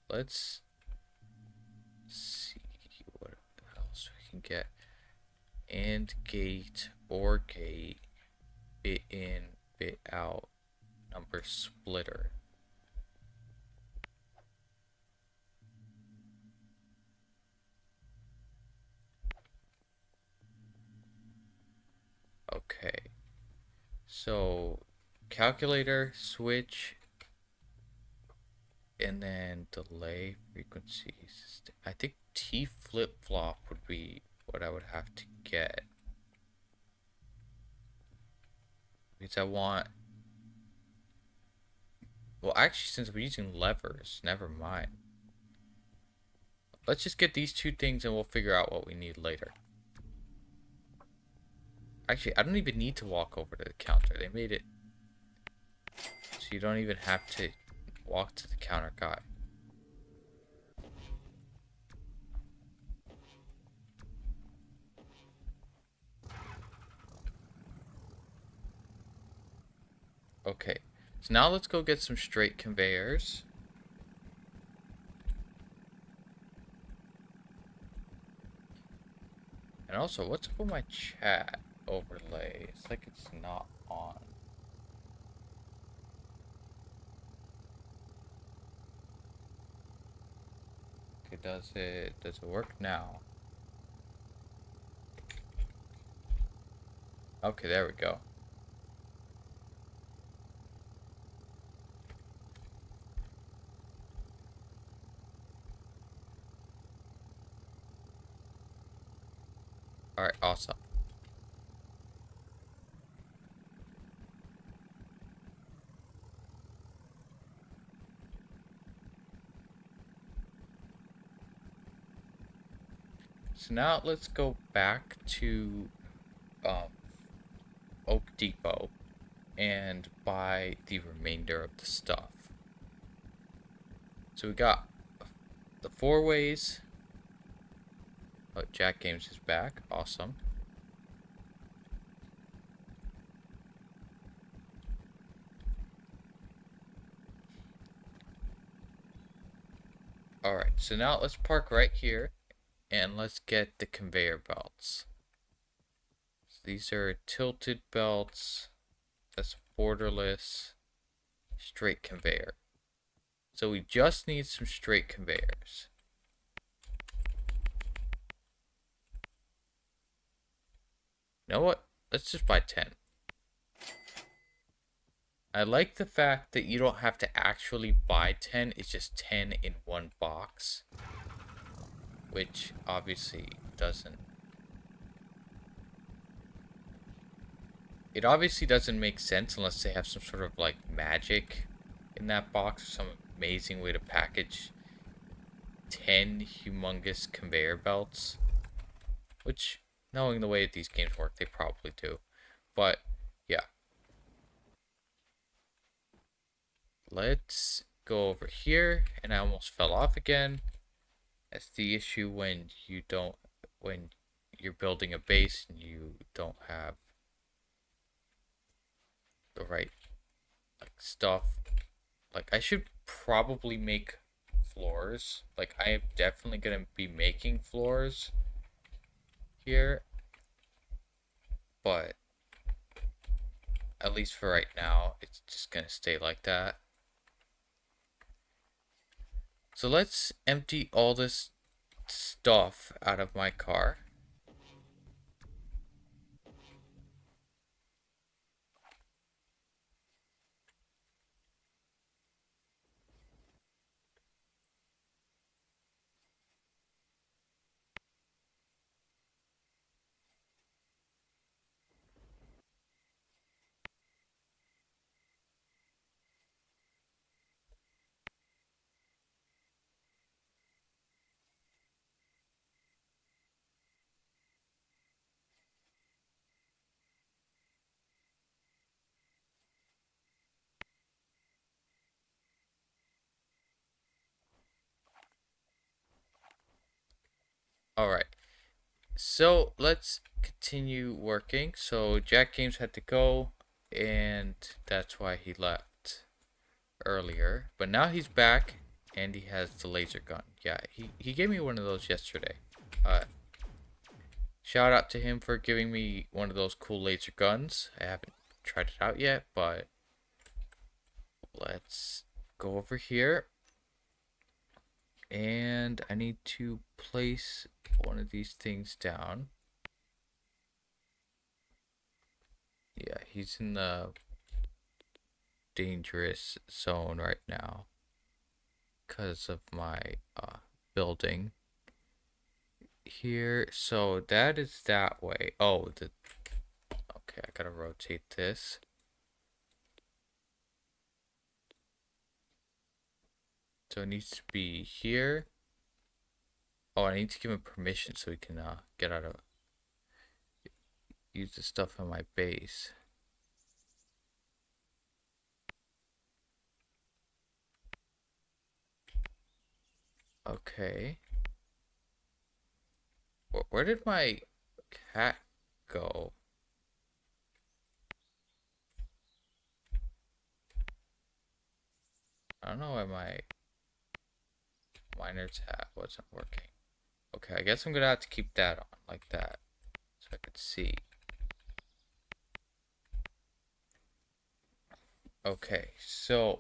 let's see what else we can get. And gate or gate, bit in, bit out, number splitter. Okay, so calculator, switch, and then delay frequencies. I think T flip-flop would be what I would have to get. Because I want... Well, actually, since we're using levers, never mind. Let's just get these two things and we'll figure out what we need later. Actually, I don't even need to walk over to the counter. They made it so you don't even have to walk to the counter guy. Okay, so now let's go get some straight conveyors. And also, what's up with my chat overlay? It's like it's not on. Okay, does it work now? Okay, there we go. Alright, awesome. So now let's go back to Oak Depot and buy the remainder of the stuff. So we got the 4-ways. Oh, Jack Games is back. Awesome. Alright, so now let's park right here and let's get the conveyor belts. So these are tilted belts. That's borderless. Straight conveyor. So we just need some straight conveyors. You know what? Let's just buy 10. I like the fact that you don't have to actually buy 10. It's just 10 in one box. Which obviously doesn't... It obviously doesn't make sense unless they have some sort of like magic in that box. Or some amazing way to package 10 humongous conveyor belts. Which, knowing the way that these games work, they probably do. But, yeah. Let's go over here, and I almost fell off again. That's the issue when you're building a base and you don't have the right stuff. Like, I should probably make floors. Like, I am definitely gonna be making floors here, but at least for right now, it's just gonna stay like that. So let's empty all this stuff out of my car. Alright, so let's continue working. So Jack Games had to go, and that's why he left earlier. But now he's back, and he has the laser gun. Yeah, he gave me one of those yesterday. Shout out to him for giving me one of those cool laser guns. I haven't tried it out yet, but let's go over here. And I need to place one of these things down. Yeah, he's in the dangerous zone right now because of my building. here. So that is that way. Oh, okay, I gotta rotate this. So it needs to be here. Oh, I need to give him permission so he can get out of use the stuff in my base. Okay. Where did my cat go? I don't know why my miner's hat wasn't working. Okay, I guess I'm gonna have to keep that on like that so I could see. Okay, so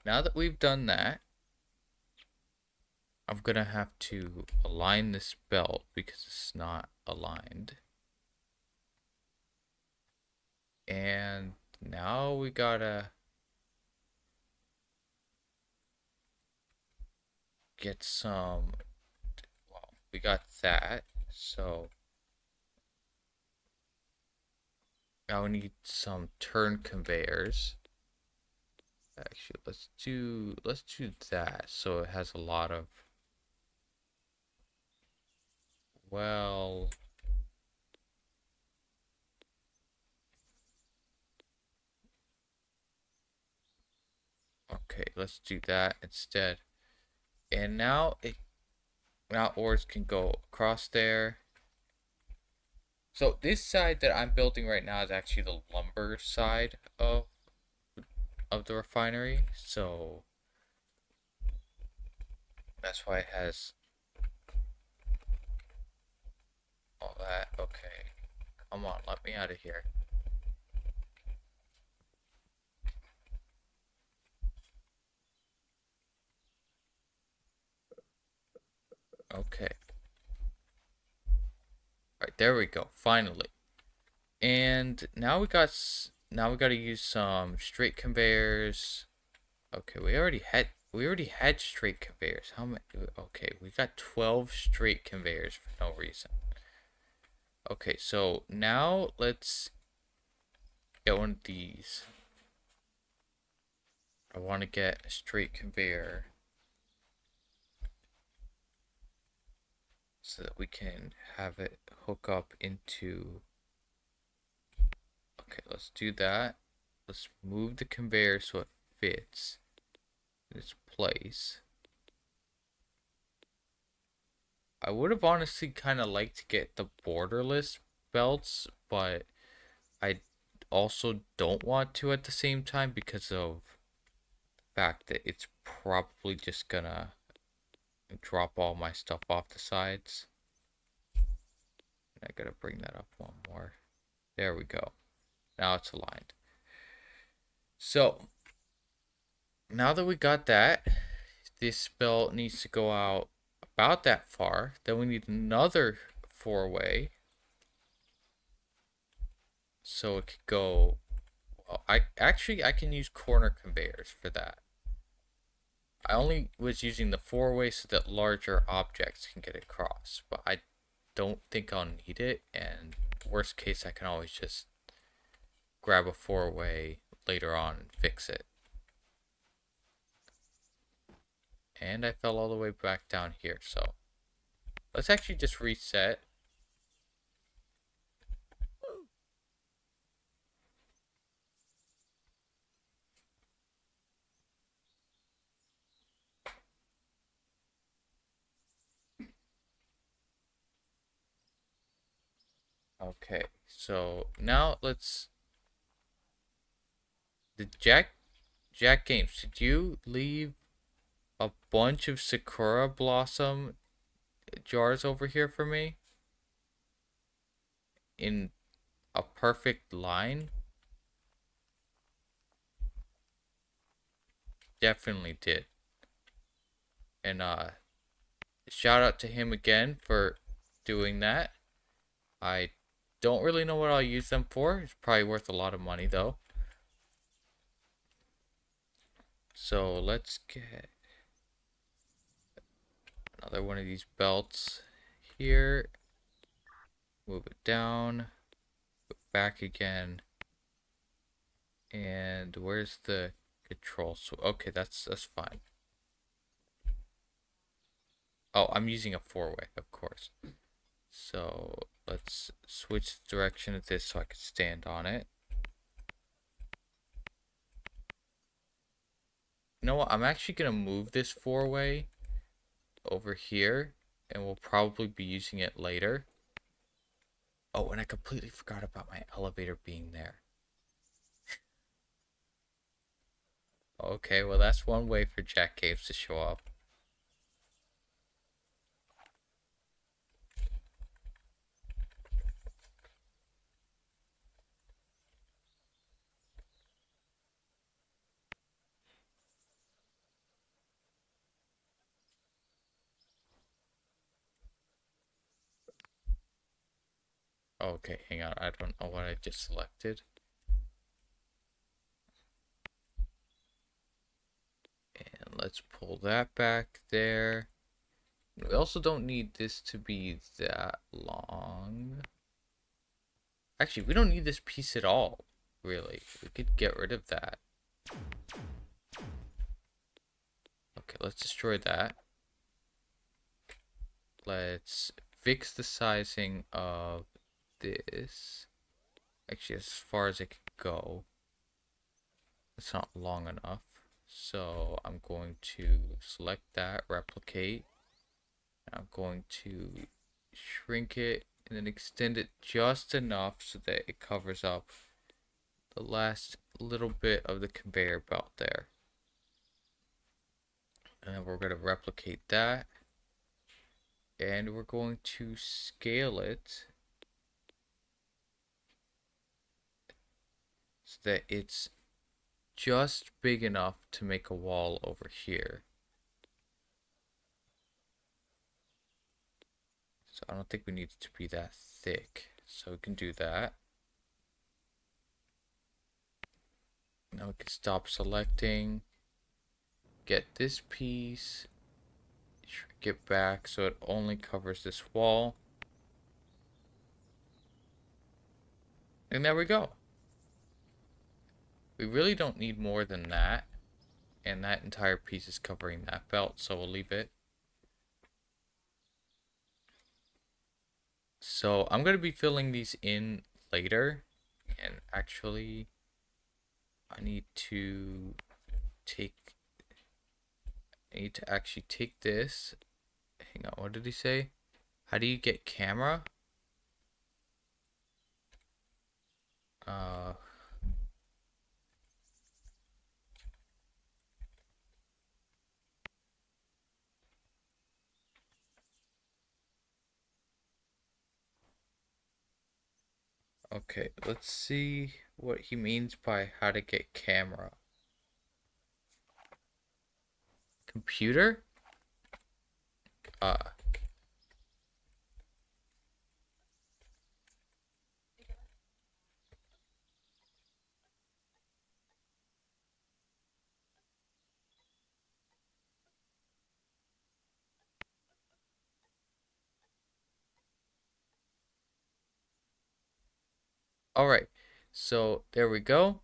now that we've done that, I'm gonna have to align this belt because it's not aligned. And now we gotta get some, well, we got that, so now we need some turn conveyors. Actually, let's do that so it has a lot of, well, okay, let's do that instead. And now ores can go across there. So this side that I'm building right now is actually the lumber side of the refinery. So that's why it has all that. Okay. Come on, let me out of here. Okay. Alright, there we go. Finally. And now we got to use some straight conveyors. Okay, we already had straight conveyors. How many? Okay, we got 12 straight conveyors for no reason. Okay, so now let's get one of these. I want to get a straight conveyor so that we can have it hook up into. Okay, let's do that. Let's move the conveyor so it fits in its place. I would have honestly kind of liked to get the borderless belts, but I also don't want to at the same time because of the fact that it's probably just gonna drop all my stuff off the sides. I gotta bring that up one more. There we go. Now it's aligned. So now that we got that, this belt needs to go out about that far. Then we need another four-way. So it could go. Well, I can use corner conveyors for that. I only was using the four-way so that larger objects can get across, but I don't think I'll need it. And worst case, I can always just grab a four-way later on and fix it. And I fell all the way back down here, so let's actually just reset. Okay, so now let's. The Jack Games, did you leave a bunch of Sakura Blossom jars over here for me? In a perfect line? Definitely did. And shout out to him again for doing that. I don't really know what I'll use them for. It's probably worth a lot of money though. So let's get another one of these belts here, move it down, back again, and where's the control? So okay, that's fine. Oh, I'm using a four-way, of course. So let's switch the direction of this so I can stand on it. You know what? I'm actually gonna move this four-way over here, and we'll probably be using it later. Oh, and I completely forgot about my elevator being there. Okay, well that's one way for Jack Caves to show up. Okay, hang on. I don't know what I just selected. And let's pull that back there. We also don't need this to be that long. Actually, we don't need this piece at all, really. We could get rid of that. Okay, let's destroy that. Let's fix the sizing of this. Actually, as far as it can go. It's not long enough. So I'm going to select that, replicate. I'm going to shrink it and then extend it just enough so that it covers up the last little bit of the conveyor belt there. And then we're going to replicate that. And we're going to scale it so that it's just big enough to make a wall over here. So I don't think we need it to be that thick. So we can do that. Now we can stop selecting. Get this piece. Shrink it back so it only covers this wall. And there we go. We really don't need more than that. And that entire piece is covering that belt, so we'll leave it. So I'm going to be filling these in later. And actually, I need to actually take this. Hang on, what did he say? How do you get camera? Okay, let's see what he means by how to get camera. Computer? Uh, Alright, so there we go.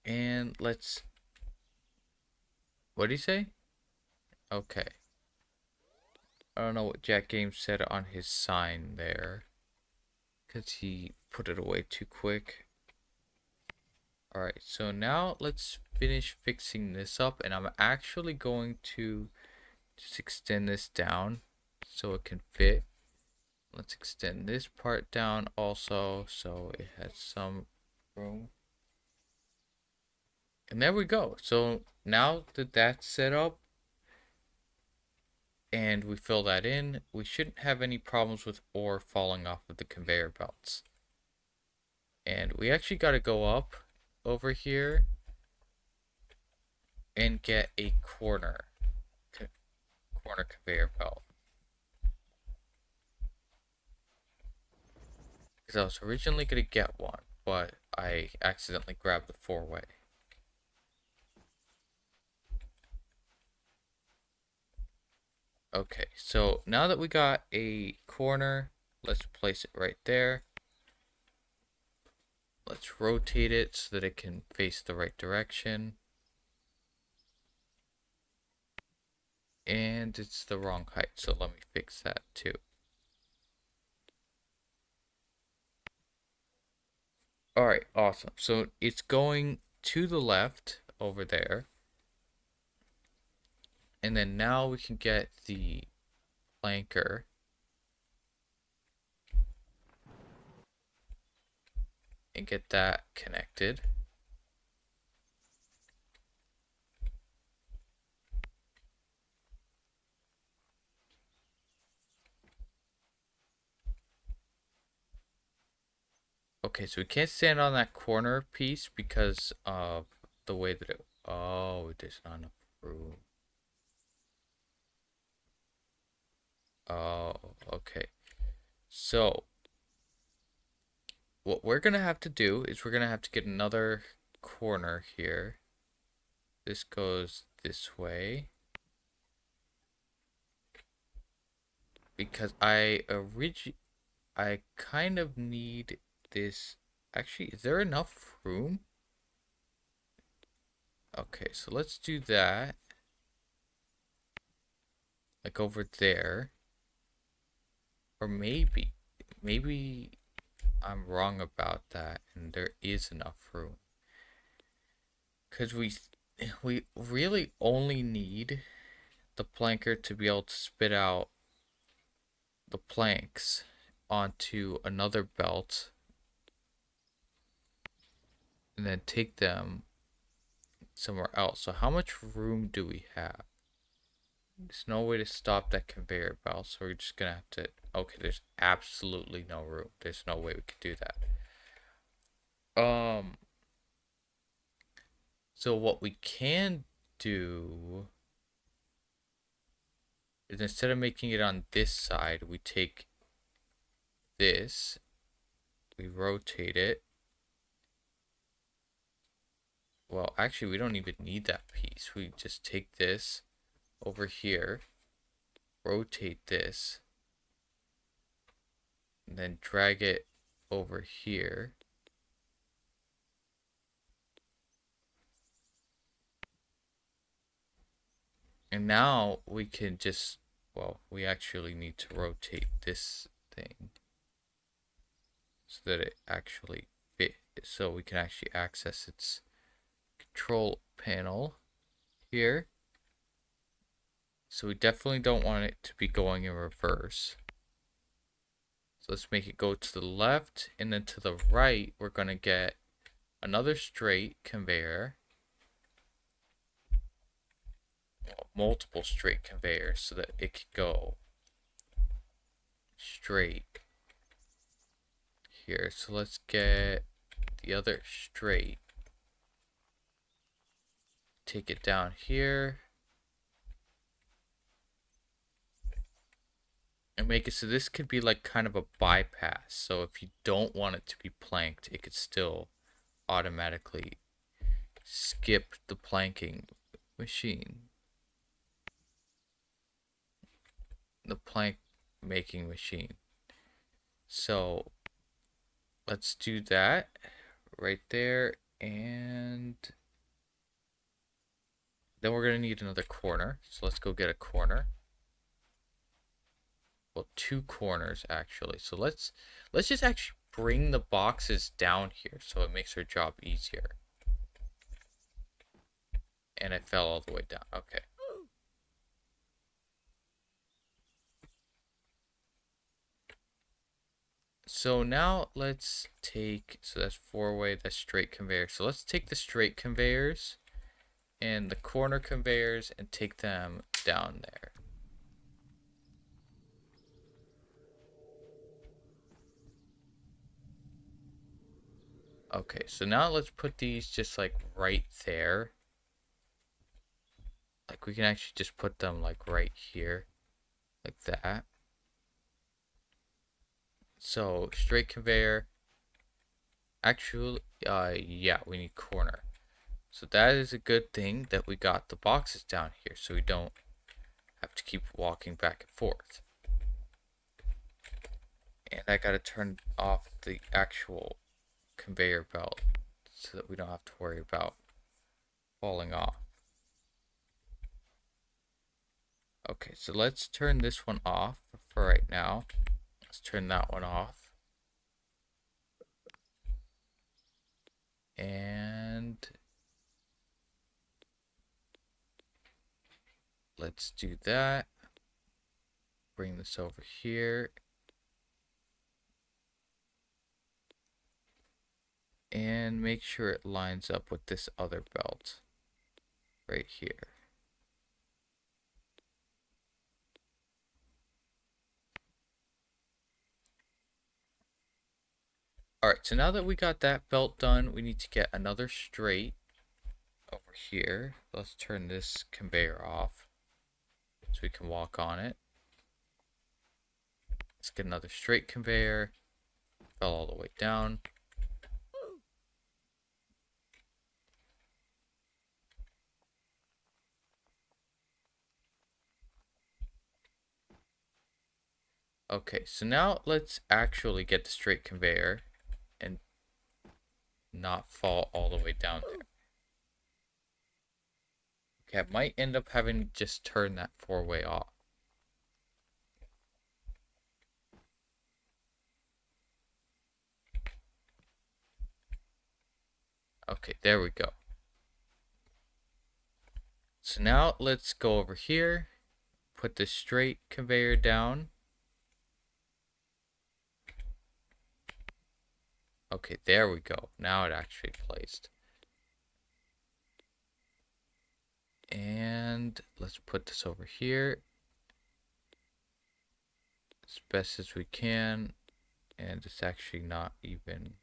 And let's... What did he say? Okay. I don't know what Jack Games said on his sign there. Because he put it away too quick. Alright, so now let's finish fixing this up. And I'm actually going to just extend this down so it can fit. Let's extend this part down also so it has some room. And there we go. So now that that's set up and we fill that in, we shouldn't have any problems with ore falling off of the conveyor belts. And we actually got to go up over here and get a corner conveyor belt. Because I was originally going to get one, but I accidentally grabbed the four-way. Okay, so now that we got a corner, let's place it right there. Let's rotate it so that it can face the right direction. And it's the wrong height, so let me fix that too. Alright, awesome. So it's going to the left over there. And then now we can get the planker. And get that connected. Okay, so we can't stand on that corner piece because of the way that it... Oh, there's not enough room. Oh, okay. So, what we're gonna have to do is we're gonna have to get another corner here. This goes this way. Because I kind of need this. Actually, is there enough room? Okay, so let's do that. Like over there. Or maybe I'm wrong about that and there is enough room. Because we really only need the planker to be able to spit out the planks onto another belt and then take them somewhere else. So how much room do we have? There's no way to stop that conveyor belt, so we're just gonna have to... Okay, there's absolutely no room. There's no way we could do that. So what we can do is instead of making it on this side, we take this, we rotate it. Well, actually, we don't even need that piece. We just take this over here, rotate this, and then drag it over here. And now we can just, well, we actually need to rotate this thing so that it actually fits, so we can actually access its control panel here. So we definitely don't want it to be going in reverse. So let's make it go to the left, and then to the right, we're going to get another straight conveyor. Multiple straight conveyors so that it could go straight here. So let's get the other straight. Take it down here. And make it so this could be like kind of a bypass. So if you don't want it to be planked, it could still automatically skip the planking machine. The plank making machine. So let's do that right there, and then we're gonna need another corner. So let's go get a corner. Well, two corners actually. So let's just actually bring the boxes down here so it makes our job easier. And I fell all the way down. Okay. So now let's take, so that's four-way, that's straight conveyor. So let's take the straight conveyors and the corner conveyors and take them down there. Okay, so now let's put these just like right there. Like we can actually just put them like right here, like that. So straight conveyor. Actually, yeah, we need corner. So that is a good thing that we got the boxes down here, so we don't have to keep walking back and forth. And I gotta turn off the actual conveyor belt so that we don't have to worry about falling off. Okay, so let's turn this one off for right now. Let's turn that one off. And let's do that. Bring this over here. And make sure it lines up with this other belt right here. Alright, so now that we got that belt done, we need to get another straight over here. Let's turn this conveyor off so we can walk on it. Let's get another straight conveyor. Fell all the way down. Okay, so now let's actually get the straight conveyor and not fall all the way down there. Okay, I might end up having to just turn that four-way off. Okay, there we go. So now let's go over here, put the straight conveyor down. Okay, there we go. Now it actually placed. And let's put this over here as best as we can. And it's actually not even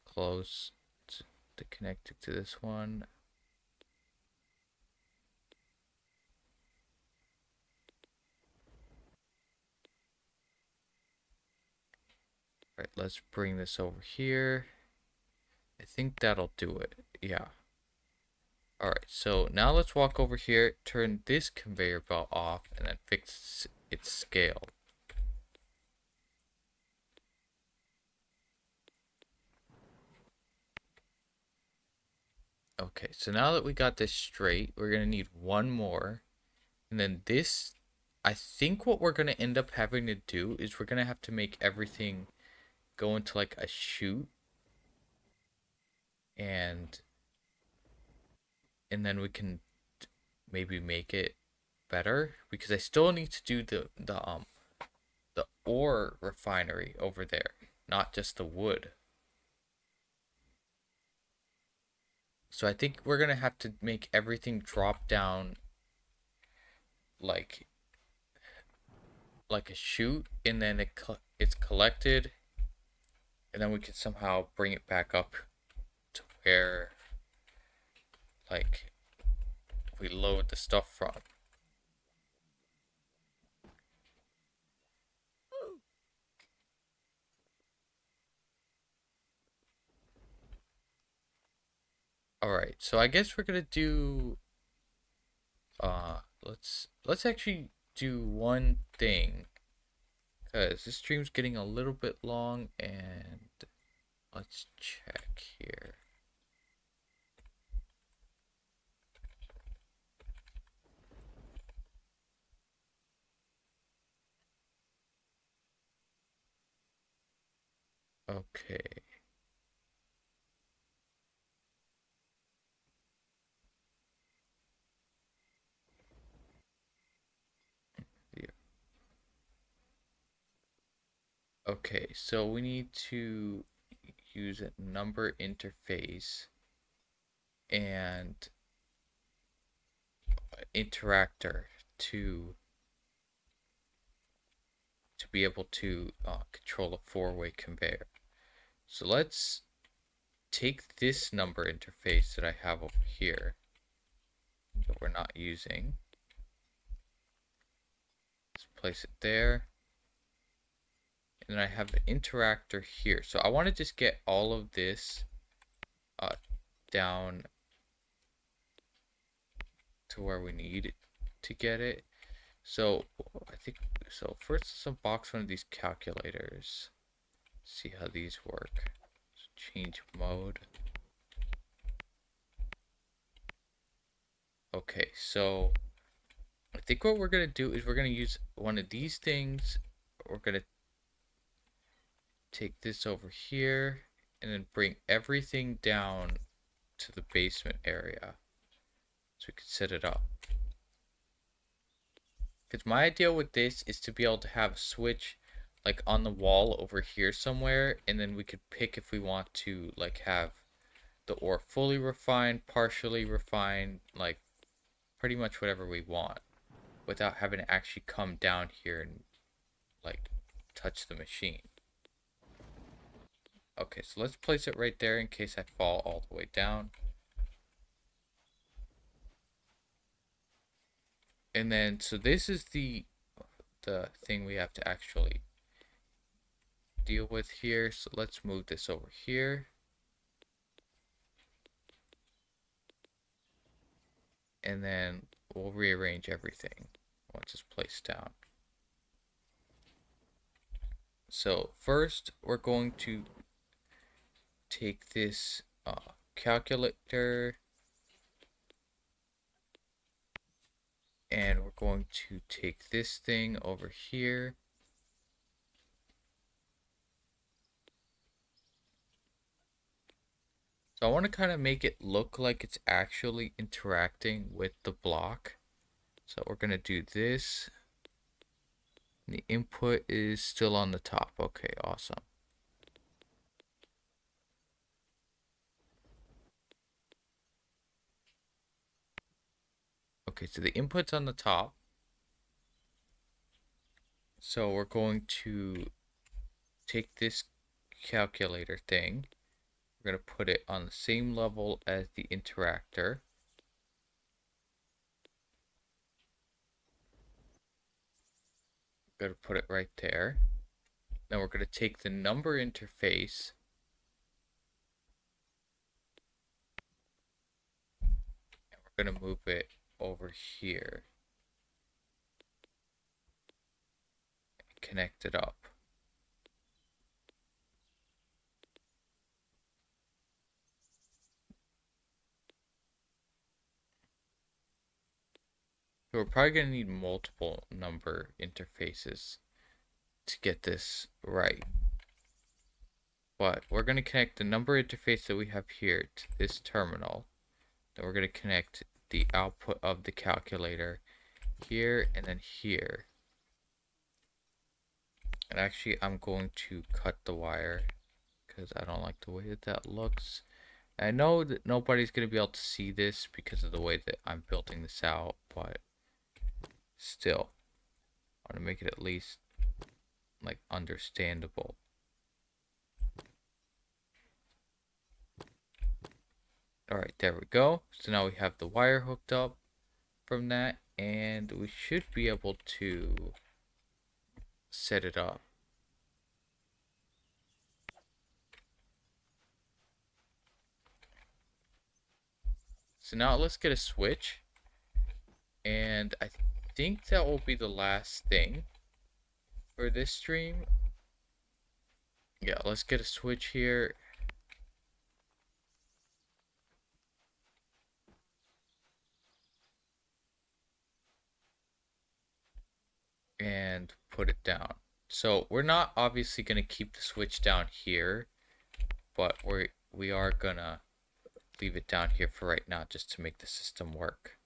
close to connect it to this one. All right, let's bring this over here. I think that'll do it. Yeah. Alright, so now let's walk over here, turn this conveyor belt off, and then fix its scale. Okay, so now that we got this straight, we're going to need one more. And then this, I think what we're going to end up having to do is we're going to have to make everything go into like a chute. And then we can maybe make it better, because I still need to do the ore refinery over there, not just the wood. So I think we're gonna have to make everything drop down like a chute, and then it's collected, and then we can somehow bring it back up to where like we load the stuff from. Alright, so I guess we're gonna do let's actually do one thing, because this stream's getting a little bit long, and let's check here. Okay. Yeah. Okay, so we need to use a number interface and interactor to be able to control a four-way conveyor. So let's take this number interface that I have over here that we're not using. Let's place it there. And then I have the interactor here. So I want to just get all of this down to where we need it to get it. So I think so. First, let's unbox one of these calculators. See how these work. So change mode. Okay, so I think what we're gonna do is we're gonna use one of these things. We're gonna take this over here and then bring everything down to the basement area so we can set it up. Because my idea with this is to be able to have a switch like on the wall over here somewhere, and then we could pick if we want to like have the ore fully refined, partially refined, like pretty much whatever we want without having to actually come down here and like touch the machine. Okay, so let's place it right there in case I fall all the way down. And then, so this is the thing we have to actually deal with here. So let's move this over here. And then we'll rearrange everything once it's placed down. So first, we're going to take this calculator, and we're going to take this thing over here. So I want to kind of make it look like it's actually interacting with the block. So we're going to do this. The input is still on the top. Okay, awesome. Okay, so the input's on the top. So we're going to take this calculator thing. We're going to put it on the same level as the interactor. Going to put it right there. Then we're going to take the number interface and we're going to move it over here. And connect it up. So we're probably going to need multiple number interfaces to get this right. But we're going to connect the number interface that we have here to this terminal. Then we're going to connect the output of the calculator here and then here. And actually, I'm going to cut the wire because I don't like the way that that looks. I know that nobody's going to be able to see this because of the way that I'm building this out, but still, I want to make it at least like understandable. Alright, there we go. So now we have the wire hooked up from that, and we should be able to set it up. So now let's get a switch, and I think that will be the last thing for this stream. Yeah, let's get a switch here. And put it down. So we're not obviously going to keep the switch down here, but we are going to leave it down here for right now just to make the system work.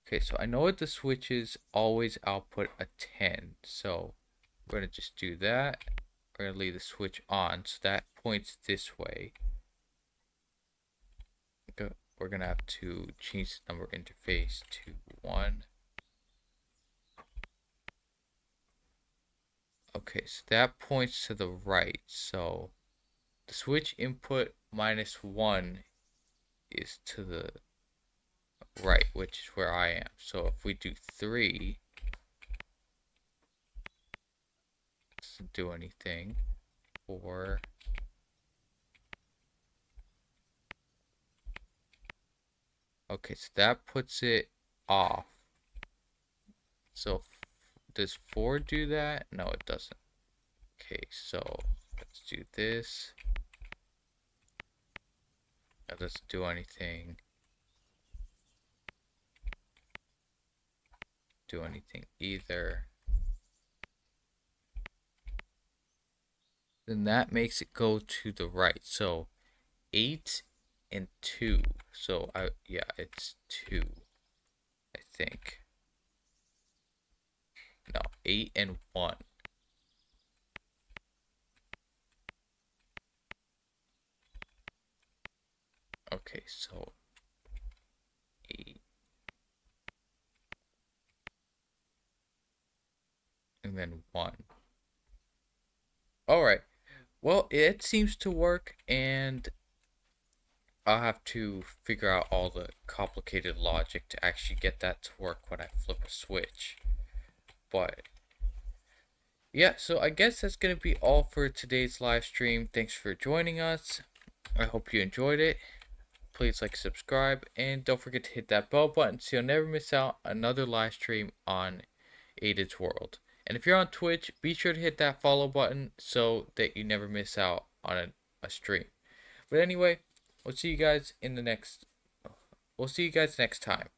Okay, so I know that the switches always output a 10, so we're going to just do that. We're going to leave the switch on, so that points this way. We're going to have to change the number interface to 1. Okay, so that points to the right. So the switch input -1 is to the right, which is where I am. So if we do 3, it doesn't do anything. 4, Okay, so that puts it off. So does 4 do that? No, it doesn't. Okay, so let's do this. That doesn't do anything. Do anything either. Then that makes it go to the right. So 8 and 2. So yeah, it's 2, I think. No, 8 and 1. Okay, so 8 and then 1. All right. Well, it seems to work, and I'll have to figure out all the complicated logic to actually get that to work when I flip a switch. But yeah, so I guess that's going to be all for today's live stream. Thanks for joining us. I hope you enjoyed it. Please like, subscribe, and don't forget to hit that bell button so you'll never miss out another live stream on Aden's World. And if you're on Twitch, be sure to hit that follow button so that you never miss out on a stream. But anyway, we'll see you guys next time.